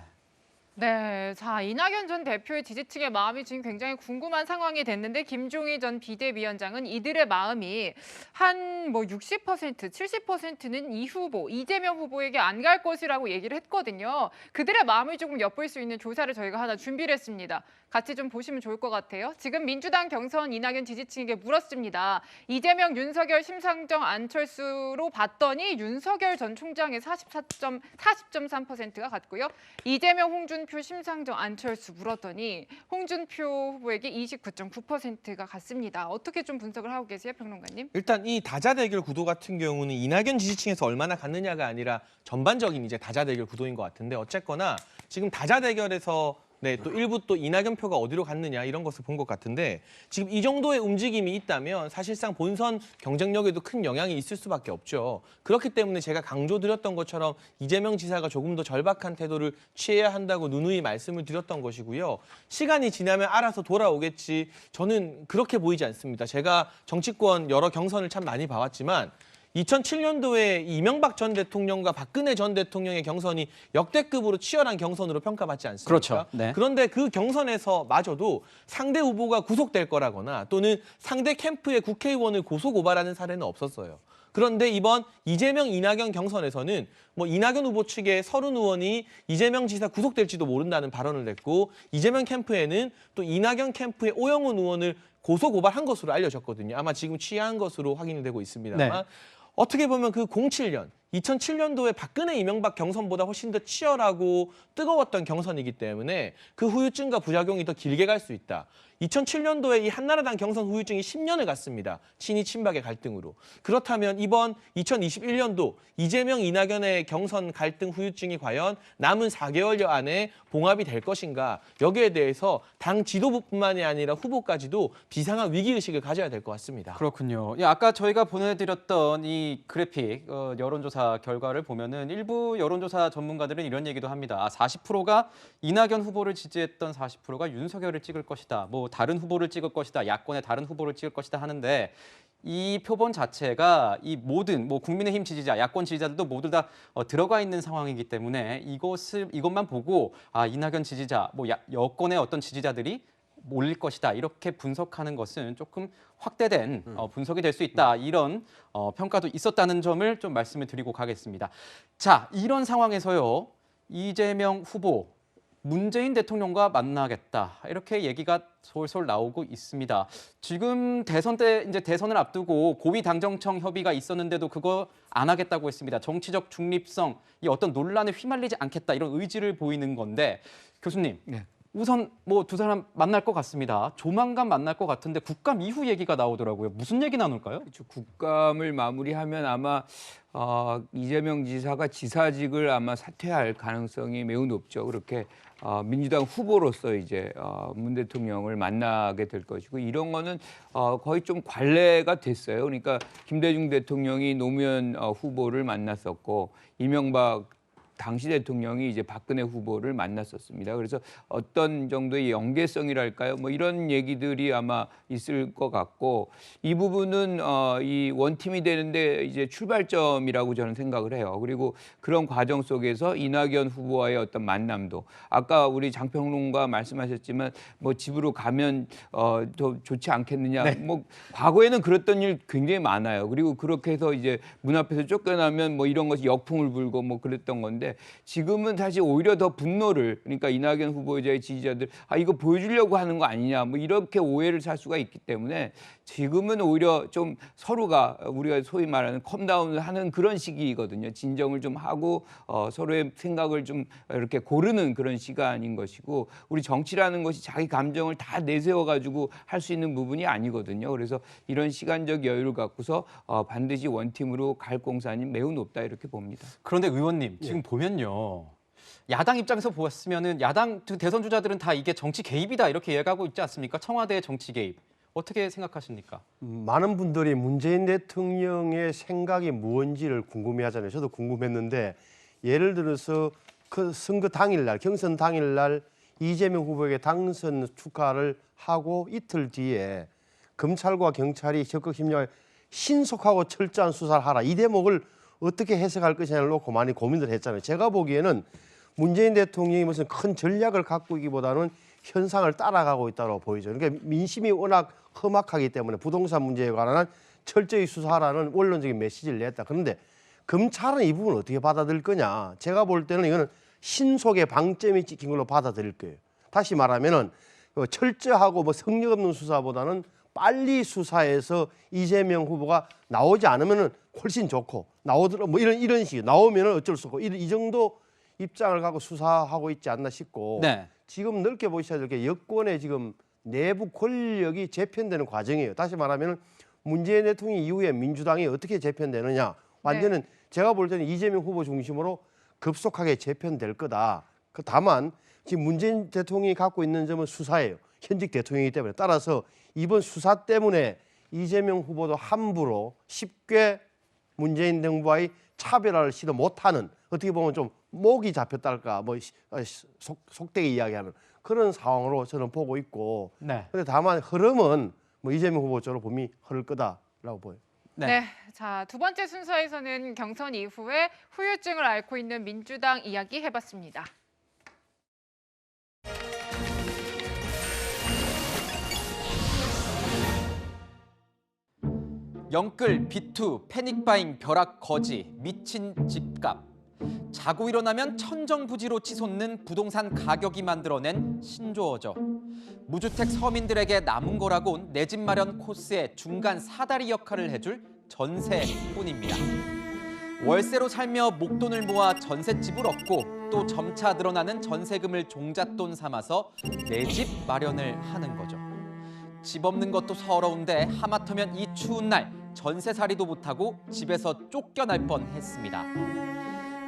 네, 자 이낙연 전 대표의 지지층의 마음이 지금 굉장히 궁금한 상황이 됐는데 김종희 전 비대위원장은 이들의 마음이 한 뭐 60%, 70%는 이 후보, 이재명 후보에게 안 갈 것이라고 얘기를 했거든요. 그들의 마음을 조금 엿볼 수 있는 조사를 저희가 하나 준비를 했습니다. 같이 좀 보시면 좋을 것 같아요. 지금 민주당 경선 이낙연 지지층에게 물었습니다. 이재명, 윤석열, 심상정, 안철수로 봤더니 윤석열 전 총장의 40.3%가 같고요. 이재명, 홍준표, 심상정, 안철수 물었더니 홍준표 후보에게 29.9%가 같습니다. 어떻게 좀 분석을 하고 계세요, 평론가님? 일단 이 다자 대결 구도 같은 경우는 이낙연 지지층에서 얼마나 갔느냐가 아니라 전반적인 이제 다자 대결 구도인 것 같은데 어쨌거나 지금 다자 대결에서 또 일부 또 이낙연 표가 어디로 갔느냐 이런 것을 본 것 같은데 지금 이 정도의 움직임이 있다면 사실상 본선 경쟁력에도 큰 영향이 있을 수밖에 없죠. 그렇기 때문에 제가 강조드렸던 것처럼 이재명 지사가 조금 더 절박한 태도를 취해야 한다고 누누이 말씀을 드렸던 것이고요. 시간이 지나면 알아서 돌아오겠지. 저는 그렇게 보이지 않습니다. 제가 정치권 여러 경선을 참 많이 봐왔지만 2007년도에 이명박 전 대통령과 박근혜 전 대통령의 경선이 역대급으로 치열한 경선으로 평가받지 않습니까? 그렇죠. 네. 그런데 그 경선에서마저도 상대 후보가 구속될 거라거나 또는 상대 캠프의 국회의원을 고소고발하는 사례는 없었어요. 그런데 이번 이재명, 이낙연 경선에서는 뭐 이낙연 후보 측의 서른 의원이 이재명 지사 구속될지도 모른다는 발언을 냈고 이재명 캠프에는 또 이낙연 캠프의 오영훈 의원을 고소고발한 것으로 알려졌거든요. 아마 지금 취한 것으로 확인이 되고 있습니다만 네. 어떻게 보면 그 2007년도에 박근혜 이명박 경선보다 훨씬 더 치열하고 뜨거웠던 경선이기 때문에 그 후유증과 부작용이 더 길게 갈 수 있다. 2007년도에 이 한나라당 경선 후유증이 10년을 갔습니다. 친이 친박의 갈등으로. 그렇다면 이번 2021년도 이재명, 이낙연의 경선 갈등 후유증이 과연 남은 4개월여 안에 봉합이 될 것인가. 여기에 대해서 당 지도부뿐만이 아니라 후보까지도 비상한 위기의식을 가져야 될 것 같습니다. 그렇군요. 아까 저희가 보내드렸던 이 그래픽 여론조사 결과를 보면은 일부 여론조사 전문가들은 이런 얘기도 합니다. 40%가 이낙연 후보를 지지했던 40%가 윤석열을 찍을 것이다. 뭐 다른 후보를 찍을 것이다. 야권의 다른 후보를 찍을 것이다 하는데 이 표본 자체가 이 모든 국민의힘 지지자, 야권 지지자들도 모두 다 들어가 있는 상황이기 때문에 이것만 보고 이낙연 지지자, 여권의 어떤 지지자들이 몰릴 것이다 이렇게 분석하는 것은 조금 확대된 분석이 될 수 있다 이런 평가도 있었다는 점을 좀 말씀을 드리고 가겠습니다. 자, 이런 상황에서요 이재명 후보 문재인 대통령과 만나겠다 이렇게 얘기가 솔솔 나오고 있습니다. 지금 대선 때 이제 대선을 앞두고 고위 당정청 협의가 있었는데도 그거 안 하겠다고 했습니다. 정치적 중립성, 이 어떤 논란에 휘말리지 않겠다 이런 의지를 보이는 건데 교수님. 네. 우선 두 사람 만날 것 같습니다. 조만간 만날 것 같은데 국감 이후 얘기가 나오더라고요. 무슨 얘기 나눌까요? 그렇죠. 국감을 마무리하면 아마 이재명 지사가 지사직을 아마 사퇴할 가능성이 매우 높죠. 그렇게 민주당 후보로서 이제 문 대통령을 만나게 될 것이고 이런 거는 거의 좀 관례가 됐어요. 그러니까 김대중 대통령이 노무현 후보를 만났었고 이명박 당시 대통령이 이제 박근혜 후보를 만났었습니다. 그래서 어떤 정도의 연계성이랄까요? 뭐 이런 얘기들이 아마 있을 것 같고 이 부분은 이 원팀이 되는데 이제 출발점이라고 저는 생각을 해요. 그리고 그런 과정 속에서 이낙연 후보와의 어떤 만남도 아까 우리 장평론가 말씀하셨지만 뭐 집으로 가면 더 좋지 않겠느냐. 네. 뭐 과거에는 그랬던 일 굉장히 많아요. 그리고 그렇게 해서 이제 문 앞에서 쫓겨나면 뭐 이런 것이 역풍을 불고 뭐 그랬던 건데 지금은 사실 오히려 더 분노를 그러니까 이낙연 후보자의 지지자들 이거 보여주려고 하는 거 아니냐 뭐 이렇게 오해를 살 수가 있기 때문에 지금은 오히려 좀 서로가 우리가 소위 말하는 컴다운을 하는 그런 시기거든요. 진정을 좀 하고 서로의 생각을 좀 이렇게 고르는 그런 시간인 것이고 우리 정치라는 것이 자기 감정을 다 내세워 가지고 할 수 있는 부분이 아니거든요. 그래서 이런 시간적 여유를 갖고서 반드시 원팀으로 갈 공산이 매우 높다 이렇게 봅니다. 그런데 의원님 지금 보면요. 야당 입장에서 보았으면은 야당 대선 주자들은 다 이게 정치 개입이다 이렇게 얘기하고 있지 않습니까? 청와대의 정치 개입. 어떻게 생각하십니까? 많은 분들이 문재인 대통령의 생각이 무엇인지를 궁금해하잖아요. 저도 궁금했는데 예를 들어서 그 선거 당일날, 경선 당일날 이재명 후보에게 당선 축하를 하고 이틀 뒤에 검찰과 경찰이 적극 협력해 신속하고 철저한 수사를 하라. 이 대목을 어떻게 해석할 것이냐를 놓고 많이 고민을 했잖아요. 제가 보기에는 문재인 대통령이 무슨 큰 전략을 갖고 있기보다는 현상을 따라가고 있다고 보이죠. 그러니까 민심이 워낙 험악하기 때문에 부동산 문제에 관한 철저히 수사하라는 원론적인 메시지를 냈다. 그런데 검찰은 이 부분을 어떻게 받아들일 거냐. 제가 볼 때는 이거는 신속의 방점이 찍힌 걸로 받아들일 거예요. 다시 말하면은 철저하고 뭐 성역 없는 수사보다는 빨리 수사해서 이재명 후보가 나오지 않으면은 훨씬 좋고 나오더라 뭐 이런 식이 나오면은 어쩔 수 없고 이 정도 입장을 갖고 수사하고 있지 않나 싶고 네. 지금 넓게 보셔야 될 게 여권의 지금 내부 권력이 재편되는 과정이에요. 다시 말하면 문재인 대통령 이후에 민주당이 어떻게 재편되느냐. 완전히 제가 볼 때는 이재명 후보 중심으로 급속하게 재편될 거다. 다만 지금 문재인 대통령이 갖고 있는 점은 수사예요. 현직 대통령이기 때문에. 따라서 이번 수사 때문에 이재명 후보도 함부로 쉽게 문재인 정부와의 차별화를 시도 못하는 어떻게 보면 좀 목이 잡혔달까 뭐 속되게 이야기하는 그런 상황으로 저는 보고 있고 그런데 다만 흐름은 뭐 이재명 후보 쪽으로 분명히 흐를 거다라고 보여요. 네. 자, 두 번째 순서에서는 경선 이후에 후유증을 앓고 있는 민주당 이야기 해봤습니다. 영끌, 비투, 패닉바잉, 벼락, 거지, 미친 집값. 자고 일어나면 천정부지로 치솟는 부동산 가격이 만들어낸 신조어죠. 무주택 서민들에게 남은 거라곤 내 집 마련 코스의 중간 사다리 역할을 해줄 전세뿐입니다. 월세로 살며 목돈을 모아 전셋집을 얻고 또 점차 늘어나는 전세금을 종잣돈 삼아서 내 집 마련을 하는 거죠. 집 없는 것도 서러운데 하마터면 이 추운 날 전세살이도 못하고 집에서 쫓겨날 뻔했습니다.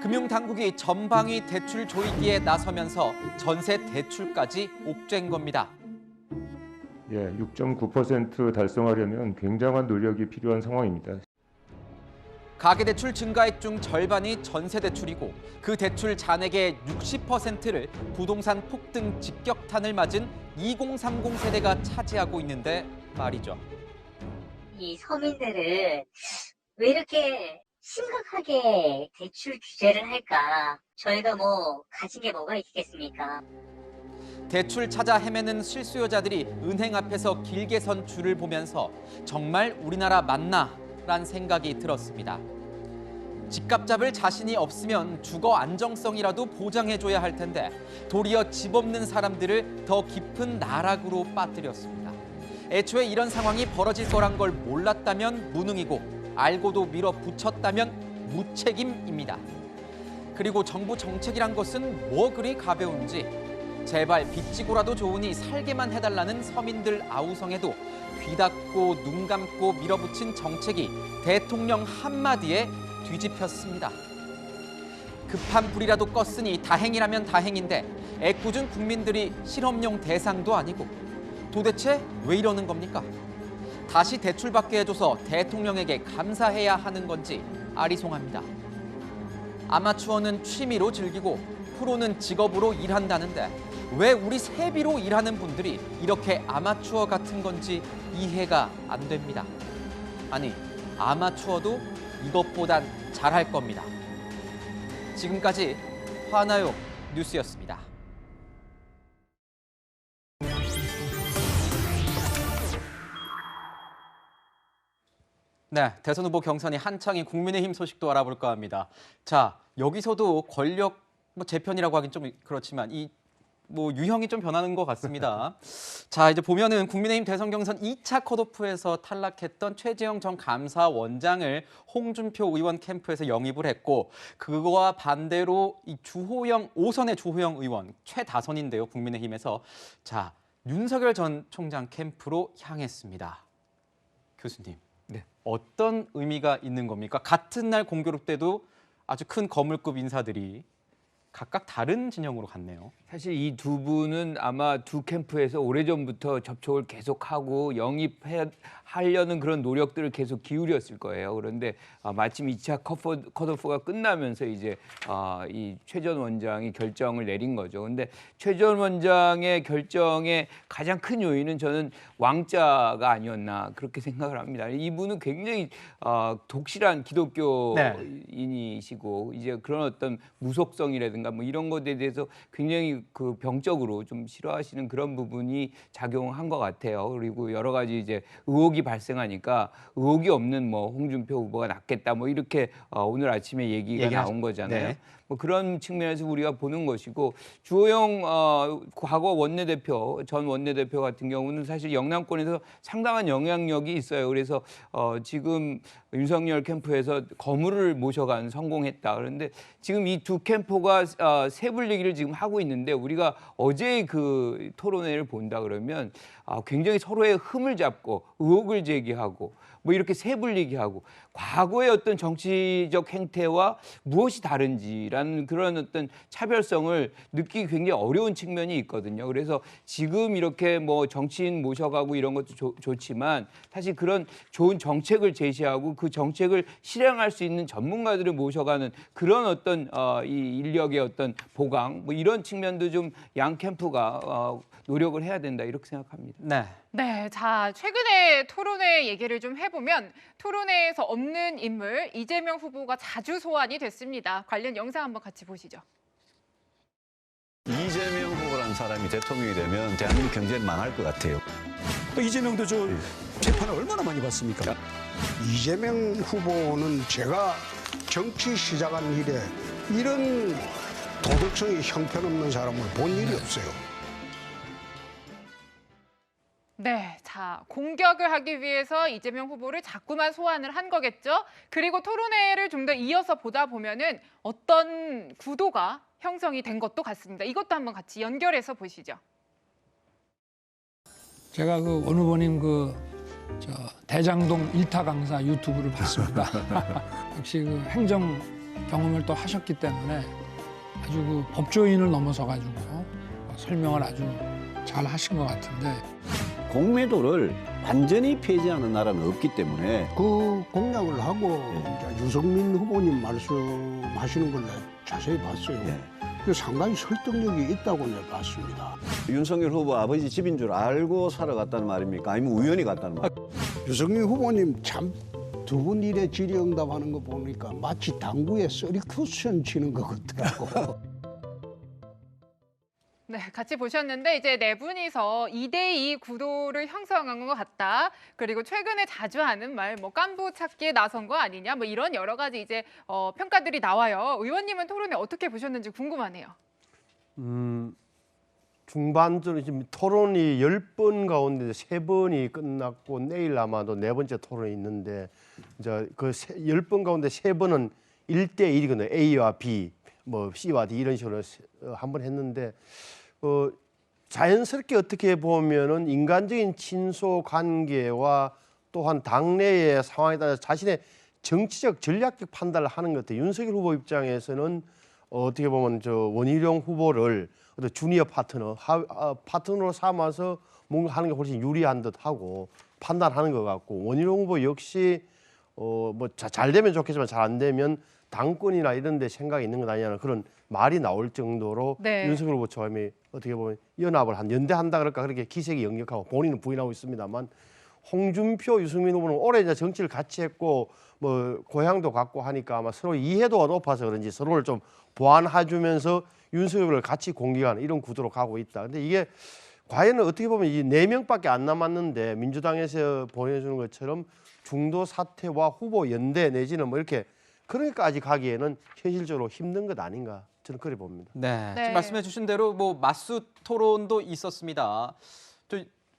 금융당국이 전방위 대출 조이기에 나서면서 전세 대출까지 옥죄인 겁니다. 6.9% 달성하려면 굉장한 노력이 필요한 상황입니다. 가계대출 증가액 중 절반이 전세대출이고 그 대출 잔액의 60%를 부동산 폭등 직격탄을 맞은 2030 세대가 차지하고 있는데 말이죠. 이 서민들은 왜 이렇게 심각하게 대출 규제를 할까? 저희가 뭐 가진 게 뭐가 있겠습니까? 대출 찾아 헤매는 실수요자들이 은행 앞에서 길게 선 줄을 보면서 정말 우리나라 맞나? 란 생각이 들었습니다. 집값 잡을 자신이 없으면 주거 안정성이라도 보장해줘야 할 텐데 도리어 집 없는 사람들을 더 깊은 나락으로 빠뜨렸습니다. 애초에 이런 상황이 벌어질 거란 걸 몰랐다면 무능이고 알고도 밀어붙였다면 무책임입니다. 그리고 정부 정책이란 것은 뭐 그리 가벼운지 제발 빚지고라도 좋으니 살게만 해달라는 서민들 아우성에도 귀 닫고 눈 감고 밀어붙인 정책이 대통령 한마디에 뒤집혔습니다. 급한 불이라도 껐으니 다행이라면 다행인데 애꿎은 국민들이 실험용 대상도 아니고 도대체 왜 이러는 겁니까? 다시 대출받게 해줘서 대통령에게 감사해야 하는 건지 아리송합니다. 아마추어는 취미로 즐기고 프로는 직업으로 일한다는데 왜 우리 세비로 일하는 분들이 이렇게 아마추어 같은 건지 이해가 안 됩니다. 아니, 아마추어도 이것보단 잘할 겁니다. 지금까지 화나요 뉴스였습니다. 네, 대선 후보 경선이 한창인 국민의힘 소식도 알아볼까 합니다. 자, 여기서도 권력 재편이라고 하긴 좀 그렇지만 유형이 좀 변하는 것 같습니다. 자, 이제 보면은 국민의힘 대선 경선 2차 컷오프에서 탈락했던 최재형 전 감사원장을 홍준표 의원 캠프에서 영입을 했고, 그거와 반대로 이 5선의 주호영 의원 최다선인데요, 국민의힘에서. 자, 윤석열 전 총장 캠프로 향했습니다. 교수님, 네, 어떤 의미가 있는 겁니까? 같은 날 공교롭 때도 아주 큰 거물급 인사들이 각각 다른 진영으로 갔네요. 사실 이 두 분은 아마 두 캠프에서 오래전부터 접촉을 계속하고 영입하려는 그런 노력들을 계속 기울였을 거예요. 그런데 마침 2차 컷오프가 끝나면서 이제 이 최 전 원장이 결정을 내린 거죠. 근데 최 전 원장의 결정의 가장 큰 요인은 저는 왕자가 아니었나 그렇게 생각을 합니다. 이분은 굉장히 독실한 기독교인이시고 이제 그런 어떤 무속성이라든가 뭐 이런 것에 대해서 굉장히 그 병적으로 좀 싫어하시는 그런 부분이 작용한 것 같아요. 그리고 여러 가지 이제 의혹이 발생하니까 의혹이 없는 뭐 홍준표 후보가 낫겠다 뭐 이렇게 오늘 아침에 얘기가 나온 거잖아요. 네. 뭐 그런 측면에서 우리가 보는 것이고, 주호영 과거 원내대표, 전 원내대표 같은 경우는 사실 영남권에서 상당한 영향력이 있어요. 그래서 지금 윤석열 캠프에서 거물을 모셔간 성공했다. 그런데 지금 이 두 캠프가 세불리기를 지금 하고 있는데, 우리가 어제 그 토론회를 본다 그러면 굉장히 서로의 흠을 잡고 의혹을 제기하고 뭐 이렇게 세불리기 하고 과거의 어떤 정치적 행태와 무엇이 다른지라는 그런 어떤 차별성을 느끼기 굉장히 어려운 측면이 있거든요. 그래서 지금 이렇게 뭐 정치인 모셔가고 이런 것도 좋지만 사실 그런 좋은 정책을 제시하고 그 정책을 실행할 수 있는 전문가들을 모셔가는 그런 어떤 이 인력의 어떤 보강 뭐 이런 측면도 좀 양 캠프가 노력을 해야 된다 이렇게 생각합니다. 네. 네, 자 최근에 토론회 얘기를 좀 해보면 토론회에서 없는 인물 이재명 후보가 자주 소환이 됐습니다. 관련 영상 한번 같이 보시죠. 이재명 후보라는 사람이 대통령이 되면 대한민국 경제는 망할 것 같아요. 이재명도 저 재판을 얼마나 많이 받습니까? 이재명 후보는 제가 정치 시작한 이래 이런 도덕성이 형편없는 사람을 본 일이 없어요. 네, 자 공격을 하기 위해서 이재명 후보를 자꾸만 소환을 한 거겠죠. 그리고 토론회를 좀 더 이어서 보다 보면은 어떤 구도가 형성이 된 것도 같습니다. 이것도 한번 같이 연결해서 보시죠. 제가 그 원 후보님 대장동 1타 강사 유튜브를 봤습니다. 역시 그 행정 경험을 또 하셨기 때문에 아주 그 법조인을 넘어서 가지고 설명을 아주 잘 하신 것 같은데. 공매도를 완전히 폐지하는 나라는 없기 때문에 그 공약을 하고 유승민 후보님 말씀하시는 걸 자세히 봤어요. 상당히 설득력이 있다고 내가 봤습니다. 윤석열 후보 아버지 집인 줄 알고 살아갔다는 말입니까? 아니면 우연히 갔다는 말? 유승민 후보님 참 두 분 일에 질의응답하는 거 보니까 마치 당구에 쏘리 쿠션 치는 것 같더라고. 네, 같이 보셨는데 이제 네 분이서 2대2 구도를 형성한 것 같다. 그리고 최근에 자주 하는 말, 뭐 깐부 찾기에 나선 거 아니냐, 뭐 이런 여러 가지 이제 평가들이 나와요. 의원님은 토론회 어떻게 보셨는지 궁금하네요. 중반전에 지금 토론이 10번 가운데 3번이 끝났고 내일 아마도 4번째 토론이 있는데 이제 그 10번 가운데 3번은 1대1이거든요. A와 B, 뭐 C와 D 이런 식으로 한 번 했는데 자연스럽게 어떻게 보면은 인간적인 친소 관계와 또한 당내의 상황에 따라서 자신의 정치적 전략적 판단을 하는 것 같아요. 윤석열 후보 입장에서는 어떻게 보면 원희룡 후보를 어떤 주니어 파트너로 삼아서 뭔가 하는 게 훨씬 유리한 듯하고 판단하는 것 같고, 원희룡 후보 역시 뭐 잘 되면 좋겠지만 잘 안 되면 당권이나 이런 데 생각이 있는 것 아니냐는 그런 말이 나올 정도로 네. 윤석열 후보 처음에 어떻게 보면 연합을 연대한다 그럴까 그렇게 기색이 역력하고 본인은 부인하고 있습니다만 홍준표, 유승민 후보는 오래 이제 정치를 같이 했고 뭐 고향도 같고 하니까 아마 서로 이해도가 높아서 그런지 서로를 좀 보완해주면서 윤석열을 같이 공격하는 이런 구도로 가고 있다. 근데 이게 과연 어떻게 보면 이 4명밖에 안 남았는데 민주당에서 보내주는 것처럼 중도 사퇴와 후보 연대 내지는 뭐 이렇게 그러니까지 가기에는 현실적으로 힘든 것 아닌가 저는 그래 봅니다. 네, 네. 지금 말씀해 주신 대로 뭐 맞수 토론도 있었습니다.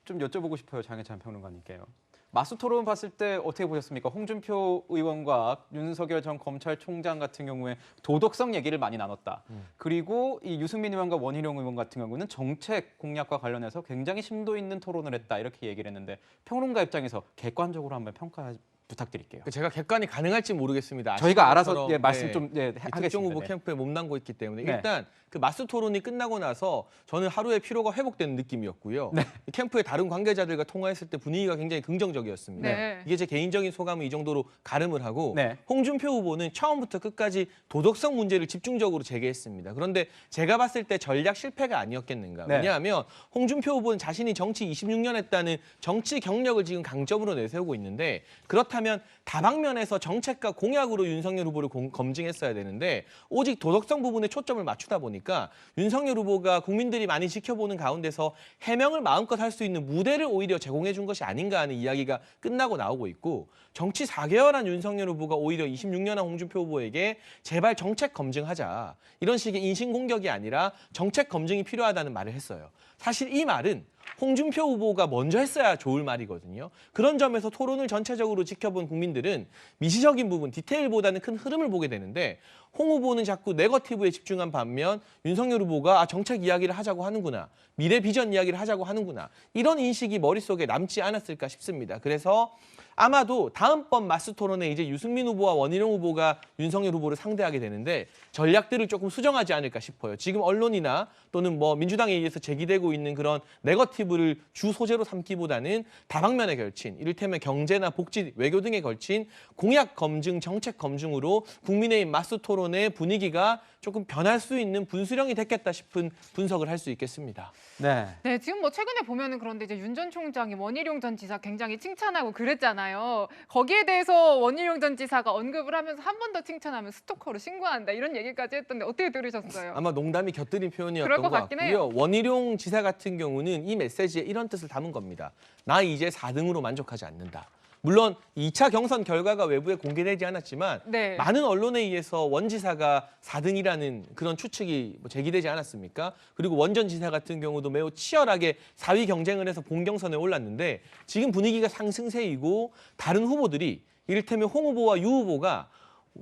좀 여쭤보고 싶어요, 장혜찬 평론가님께요. 맞수 토론 봤을 때 어떻게 보셨습니까? 홍준표 의원과 윤석열 전 검찰총장 같은 경우에 도덕성 얘기를 많이 나눴다. 그리고 이 유승민 의원과 원희룡 의원 같은 경우는 정책 공약과 관련해서 굉장히 심도 있는 토론을 했다. 이렇게 얘기를 했는데 평론가 입장에서 객관적으로 한번 평가 부탁드릴게요. 제가 객관이 가능할지 모르겠습니다. 저희가 알아서 것처럼, 말씀 좀 하겠습니다. 특정 후보 네. 캠프에 몸담고 있기 때문에 네. 일단 그 맞수 토론이 끝나고 나서 저는 하루의 피로가 회복되는 느낌이었고요. 네. 캠프의 다른 관계자들과 통화했을 때 분위기가 굉장히 긍정적이었습니다. 네. 이게 제 개인적인 소감은 이 정도로 가름을 하고 네. 홍준표 후보는 처음부터 끝까지 도덕성 문제를 집중적으로 제기했습니다. 그런데 제가 봤을 때 전략 실패가 아니었겠는가. 네. 왜냐하면 홍준표 후보는 자신이 정치 26년 했다는 정치 경력을 지금 강점으로 내세우고 있는데 그렇다면 다방면에서 정책과 공약으로 윤석열 후보를 검증했어야 되는데 오직 도덕성 부분에 초점을 맞추다 보니까 윤석열 후보가 국민들이 많이 지켜보는 가운데서 해명을 마음껏 할 수 있는 무대를 오히려 제공해 준 것이 아닌가 하는 이야기가 끝나고 나오고 있고 정치 4개월한 윤석열 후보가 오히려 26년한 홍준표 후보에게 제발 정책 검증하자. 이런 식의 인신공격이 아니라 정책 검증이 필요하다는 말을 했어요. 사실 이 말은 홍준표 후보가 먼저 했어야 좋을 말이거든요. 그런 점에서 토론을 전체적으로 지켜본 국민들은 미시적인 부분, 디테일보다는 큰 흐름을 보게 되는데 홍 후보는 자꾸 네거티브에 집중한 반면 윤석열 후보가 정책 이야기를 하자고 하는구나. 미래 비전 이야기를 하자고 하는구나. 이런 인식이 머릿속에 남지 않았을까 싶습니다. 그래서 아마도 다음번 맞수 토론에 이제 유승민 후보와 원희룡 후보가 윤석열 후보를 상대하게 되는데 전략들을 조금 수정하지 않을까 싶어요. 지금 언론이나 또는 뭐 민주당에 의해서 제기되고 있는 그런 네거티브를 주 소재로 삼기보다는 다방면에 걸친 이를테면 경제나 복지, 외교 등에 걸친 공약 검증, 정책 검증으로 국민의힘 맞수 토론의 분위기가 조금 변할 수 있는 분수령이 됐겠다 싶은 분석을 할 수 있겠습니다. 네. 네, 지금 뭐 최근에 보면은 그런데 이제 윤 전 총장이 원희룡 전 지사 굉장히 칭찬하고 그랬잖아요. 거기에 대해서 원희룡 전 지사가 언급을 하면서 한 번 더 칭찬하면 스토커로 신고한다 이런 얘기까지 했던데 어떻게 들으셨어요? 아마 농담이 곁들인 표현이었던 그럴 것 것 같긴 같고요. 해요. 원희룡 지사 같은 경우는 이 메시지에 이런 뜻을 담은 겁니다. 나 이제 4등으로 만족하지 않는다. 물론 2차 경선 결과가 외부에 공개되지 않았지만 네. 많은 언론에 의해서 원 지사가 4등이라는 그런 추측이 제기되지 않았습니까? 그리고 원 전 지사 같은 경우도 매우 치열하게 4위 경쟁을 해서 본경선에 올랐는데 지금 분위기가 상승세이고 다른 후보들이 이를테면 홍 후보와 유 후보가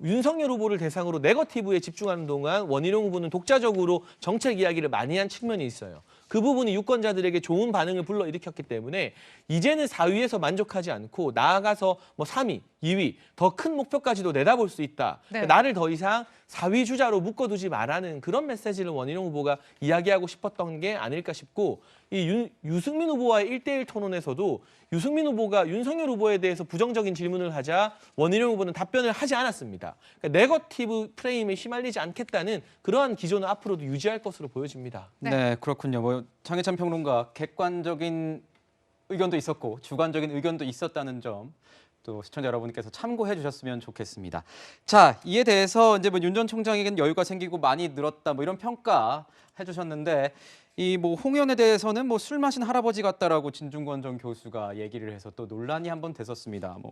윤석열 후보를 대상으로 네거티브에 집중하는 동안 원희룡 후보는 독자적으로 정책 이야기를 많이 한 측면이 있어요. 그 부분이 유권자들에게 좋은 반응을 불러일으켰기 때문에 이제는 4위에서 만족하지 않고 나아가서 뭐 3위, 2위 더 큰 목표까지도 내다볼 수 있다. 네. 그러니까 나를 더 이상 4위 주자로 묶어두지 말라는 그런 메시지를 원희룡 후보가 이야기하고 싶었던 게 아닐까 싶고 이 유승민 후보와의 1대1 토론에서도 유승민 후보가 윤석열 후보에 대해서 부정적인 질문을 하자 원희룡 후보는 답변을 하지 않았습니다. 그러니까 네거티브 프레임에 휘말리지 않겠다는 그러한 기조는 앞으로도 유지할 것으로 보여집니다. 네, 그렇군요. 뭐 장혜찬 평론가 객관적인 의견도 있었고 주관적인 의견도 있었다는 점 또 시청자 여러분께서 참고해 주셨으면 좋겠습니다. 자, 이에 대해서 이제 뭐 윤 전 총장에게는 여유가 생기고 많이 늘었다 뭐 이런 평가 해주셨는데 이 뭐 홍 의원에 대해서는 뭐 술 마신 할아버지 같다라고 진중권 전 교수가 얘기를 해서 또 논란이 한번 됐었습니다. 뭐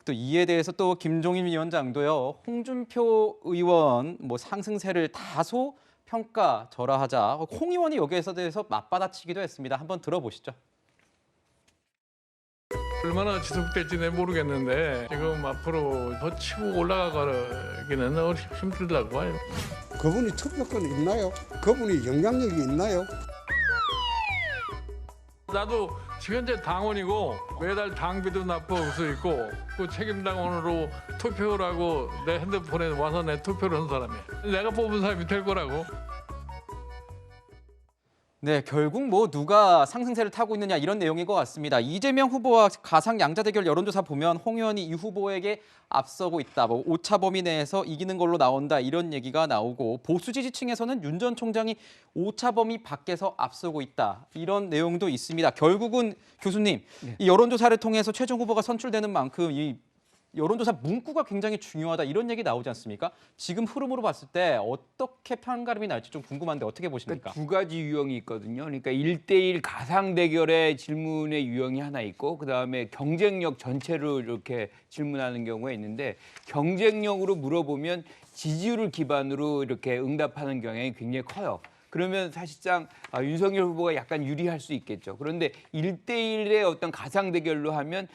또 이에 대해서 또 김종인 위원장도요. 홍준표 의원 뭐 상승세를 다소 평가절하하자 홍 의원이 여기에 대해서 맞받아치기도 했습니다. 한번 들어보시죠. 얼마나 지속될지는 모르겠는데 지금 앞으로 더 치고 올라가기는 힘들다고 봐요. 그분이 투표권이 있나요? 그분이 영향력이 있나요? 나도 지금 현재 당원이고 매달 당비도 납부할 수 있고 그 책임당원으로 투표를 하고 내 핸드폰에 와서 내 투표를 한 사람이야. 내가 뽑은 사람이 될 거라고. 네, 결국 뭐 누가 상승세를 타고 있느냐 이런 내용인 것 같습니다. 이재명 후보와 가상 양자 대결 여론조사 보면 홍 의원이 이 후보에게 앞서고 있다. 뭐 오차 범위 내에서 이기는 걸로 나온다 이런 얘기가 나오고 보수 지지층에서는 윤 전 총장이 오차 범위 밖에서 앞서고 있다 이런 내용도 있습니다. 결국은 교수님 이 여론조사를 통해서 최종 후보가 선출되는 만큼 이 여론조사 문구가 굉장히 중요하다 이런 얘기 나오지 않습니까? 지금 흐름으로 봤을 때 어떻게 판가름이 날지 좀 궁금한데 어떻게 보십니까? 두 가지 유형이 있거든요. 그러니까 1대1 가상 대결의 질문의 유형이 하나 있고 그다음에 경쟁력 전체로 이렇게 질문하는 경우가 있는데 경쟁력으로 물어보면 지지율을 기반으로 이렇게 응답하는 경향이 굉장히 커요. 그러면 사실상 윤석열 후보가 약간 유리할 수 있겠죠. 그런데 1대1의 어떤 가상 대결로 하면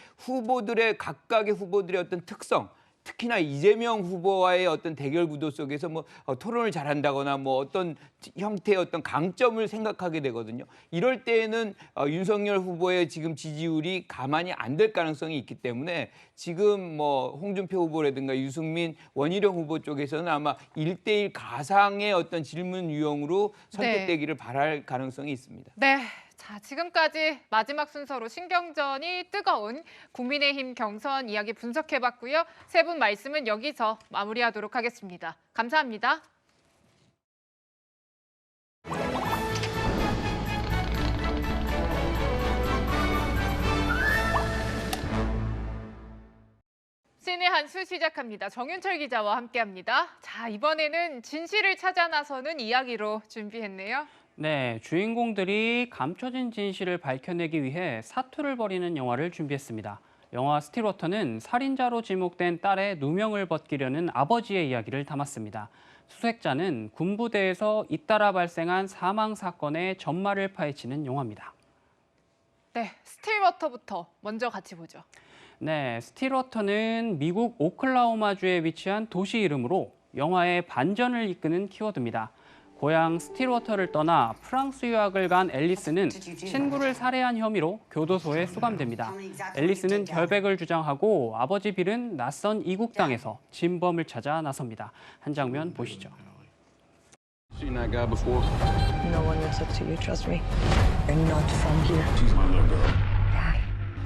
각각의 후보들의 어떤 특성, 특히나 이재명 후보와의 어떤 대결 구도 속에서 뭐 토론을 잘한다거나 뭐 어떤 형태의 어떤 강점을 생각하게 되거든요. 이럴 때에는 윤석열 후보의 지금 지지율이 가만히 안 될 가능성이 있기 때문에 지금 뭐 홍준표 후보라든가 유승민, 원희룡 후보 쪽에서는 아마 1대1 가상의 어떤 질문 유형으로 선택되기를 바랄 가능성이 있습니다. 네. 자, 지금까지 마지막 순서로 신경전이 뜨거운 국민의힘 경선 이야기 분석해봤고요. 세 분 말씀은 여기서 마무리하도록 하겠습니다. 감사합니다. 신의 한 수 시작합니다. 정윤철 기자와 함께합니다. 자, 이번에는 진실을 찾아 나서는 이야기로 준비했네요. 네, 주인공들이 감춰진 진실을 밝혀내기 위해 사투를 벌이는 영화를 준비했습니다. 영화 스틸워터는 살인자로 지목된 딸의 누명을 벗기려는 아버지의 이야기를 담았습니다. 수색자는 군부대에서 잇따라 발생한 사망 사건의 전말을 파헤치는 영화입니다. 네, 스틸워터부터 먼저 같이 보죠. 네, 스틸워터는 미국 오클라호마주에 위치한 도시 이름으로 영화의 반전을 이끄는 키워드입니다. 고향 스틸워터를 떠나 프랑스 유학을 간 앨리스는 친구를 살해한 혐의로 교도소에 수감됩니다. 앨리스는 결백을 주장하고 아버지 빌은 낯선 이국 땅에서 진범을 찾아 나섭니다. 한 장면 보시죠. Seen that guy before? No one looks up to you, trust me. You're not from here. She's my little girl.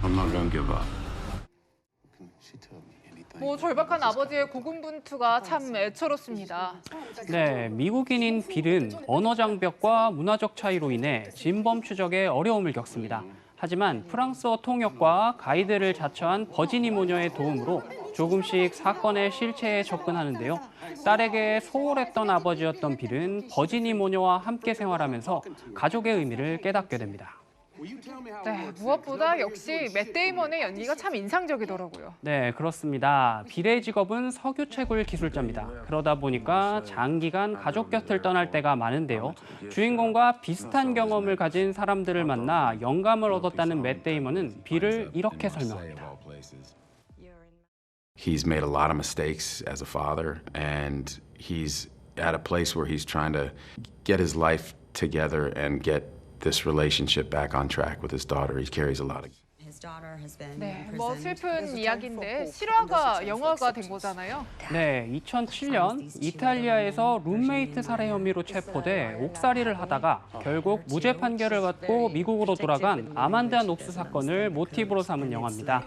I'm not gonna give up. 뭐 절박한 아버지의 고군분투가 참 애처롭습니다. 네, 미국인인 빌은 언어 장벽과 문화적 차이로 인해 진범 추적에 어려움을 겪습니다. 하지만 프랑스어 통역과 가이드를 자처한 버지니 모녀의 도움으로 조금씩 사건의 실체에 접근하는데요. 딸에게 소홀했던 아버지였던 빌은 버지니 모녀와 함께 생활하면서 가족의 의미를 깨닫게 됩니다. 네, 무엇보다 역시 맷 데이먼의 연기가 참 인상적이더라고요. 네, 그렇습니다. 빌의 직업은 석유 채굴 기술자입니다. 그러다 보니까 장기간 가족 곁을 떠날 때가 많은데요. 주인공과 비슷한 경험을 가진 사람들을 만나 영감을 얻었다는 맷 데이먼은 빌을 이렇게 설명합니다. He's made a lot of mistakes as a father, and he's at a place where he's trying to get his life together and get this relationship back on track with his daughter. He carries a lot of... 네, 뭐 슬픈 이야기인데 실화가 영화가 된 거잖아요. 네, 2007년 이탈리아에서 룸메이트 살해 혐의로 체포돼 옥살이를 하다가 결국 무죄 판결을 받고 미국으로 돌아간 아만다 녹스 사건을 모티브로 삼은 영화입니다.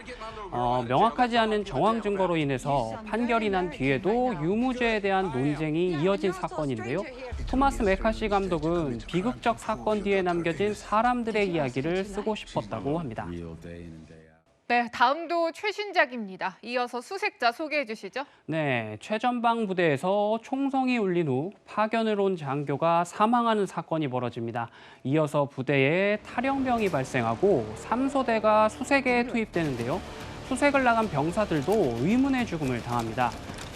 명확하지 않은 정황 증거로 인해서 판결이 난 뒤에도 유무죄에 대한 논쟁이 이어진 사건인데요. 토마스 메카시 감독은 비극적 사건 뒤에 남겨진 사람들의 이야기를 쓰고 싶었다고 합니다. 네, 다음도 최신작입니다. 이어서 수색자 소개해 주시죠. 네, 최전방 부대에서 총성이 울린 후 파견을 온 장교가 사망하는 사건이 벌어집니다. 이어서 부대에 탈영병이 발생하고 3소대가 수색에 투입되는데요. 수색을 나간 병사들도 의문의 죽음을 당합니다.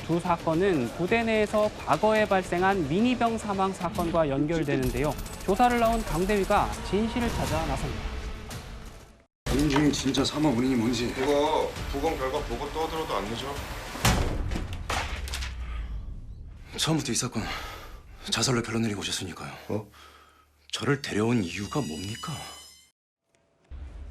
두 사건은 부대 내에서 과거에 발생한 민의병 사망 사건과 연결되는데요. 조사를 나온 강대위가 진실을 찾아 나섭니다. 윤중이 진짜 사망 원인이 뭔지 이거 부검 결과 보고 떠들어도 안 되죠? 처음부터 이 사건 자살로 결론 내리고 오셨으니까요. 저를 데려온 이유가 뭡니까?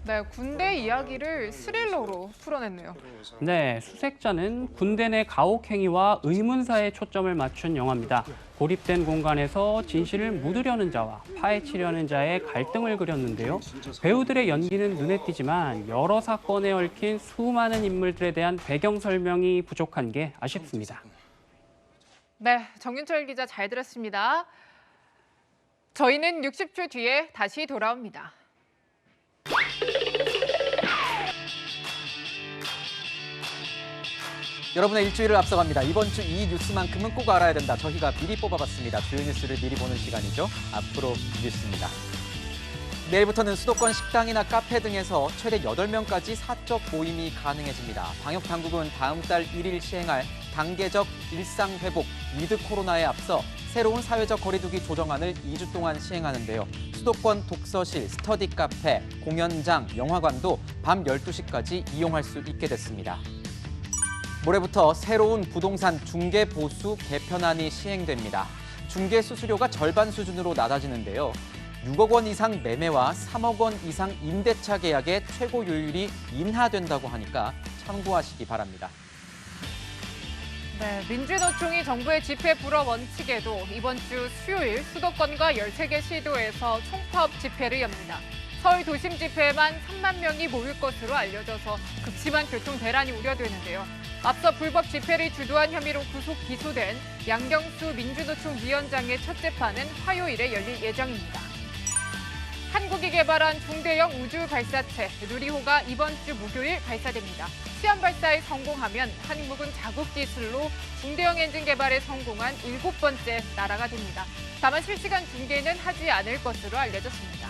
네, 군대 이야기를 스릴러로 풀어냈네요. 네, 수색자는 군대 내 가혹 행위와 의문사에 초점을 맞춘 영화입니다. 고립된 공간에서 진실을 묻으려는 자와 파헤치려는 자의 갈등을 그렸는데요. 배우들의 연기는 눈에 띄지만 여러 사건에 얽힌 수많은 인물들에 대한 배경 설명이 부족한 게 아쉽습니다. 네, 정윤철 기자 잘 들었습니다. 저희는 60초 뒤에 다시 돌아옵니다. 여러분의 일주일을 앞서갑니다. 이번 주 이 뉴스만큼은 꼭 알아야 된다. 저희가 미리 뽑아봤습니다. 주요 뉴스를 미리 보는 시간이죠. 앞으로 뉴스입니다. 내일부터는 수도권 식당이나 카페 등에서 최대 8명까지 사적 모임이 가능해집니다. 방역 당국은 다음 달 1일 시행할 단계적 일상 회복, 위드 코로나에 앞서 새로운 사회적 거리두기 조정안을 2주 동안 시행하는데요. 수도권 독서실, 스터디 카페, 공연장, 영화관도 밤 12시까지 이용할 수 있게 됐습니다. 모레부터 새로운 부동산 중개 보수 개편안이 시행됩니다. 중개 수수료가 절반 수준으로 낮아지는데요. 6억 원 이상 매매와 3억 원 이상 임대차 계약의 최고 요율이 인하된다고 하니까 참고하시기 바랍니다. 네, 민주노총이 정부의 집회 불허 원칙에도 이번 주 수요일 수도권과 13개 시도에서 총파업 집회를 엽니다. 서울 도심 집회에만 3만 명이 모일 것으로 알려져서 극심한 교통 대란이 우려되는데요. 앞서 불법 집회를 주도한 혐의로 구속 기소된 양경수 민주노총 위원장의 첫 재판은 화요일에 열릴 예정입니다. 한국이 개발한 중대형 우주 발사체 누리호가 이번 주 목요일 발사됩니다. 시험 발사에 성공하면 한국은 자국 기술로 중대형 엔진 개발에 성공한 7번째 나라가 됩니다. 다만 실시간 중계는 하지 않을 것으로 알려졌습니다.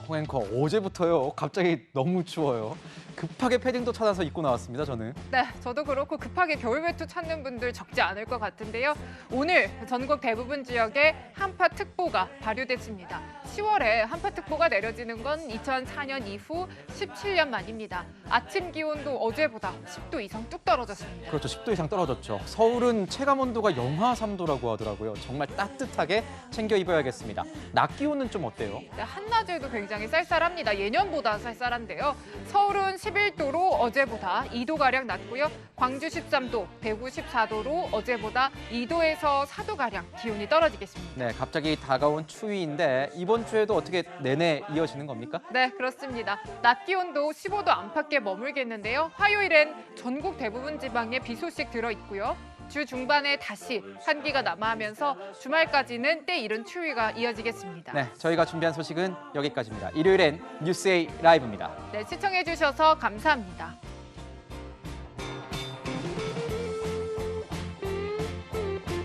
홍 앵커, 어제부터요. 갑자기 너무 추워요. 급하게 패딩도 찾아서 입고 나왔습니다, 저는. 네, 저도 그렇고 급하게 겨울 외투 찾는 분들 적지 않을 것 같은데요. 오늘 전국 대부분 지역에 한파특보가 발효됐습니다. 10월에 한파특보가 내려지는 건 2004년 이후 17년 만입니다. 아침 기온도 어제보다 10도 이상 뚝 떨어졌습니다. 그렇죠, 10도 이상 떨어졌죠. 서울은 체감온도가 영하 3도라고 하더라고요. 정말 따뜻하게 챙겨 입어야겠습니다. 낮 기온은 좀 어때요? 네, 한낮에도 굉장히 쌀쌀합니다. 예년보다 쌀쌀한데요. 서울은 11도로 어제보다 2도가량 낮고요. 광주 13도, 대구 14도로 어제보다 2도에서 4도가량 기온이 떨어지겠습니다. 네, 갑자기 다가온 추위인데 이번 주에도 어떻게 내내 이어지는 겁니까? 네, 그렇습니다. 낮 기온도 15도 안팎에 머물겠는데요. 화요일엔 전국 대부분 지방에 비 소식 들어있고요. 주 중반에 다시 한기가 남하하면서 주말까지는 때 이른 추위가 이어지겠습니다. 네, 저희가 준비한 소식은 여기까지입니다. 일요일엔 뉴스A 라이브입니다. 네, 시청해주셔서 감사합니다.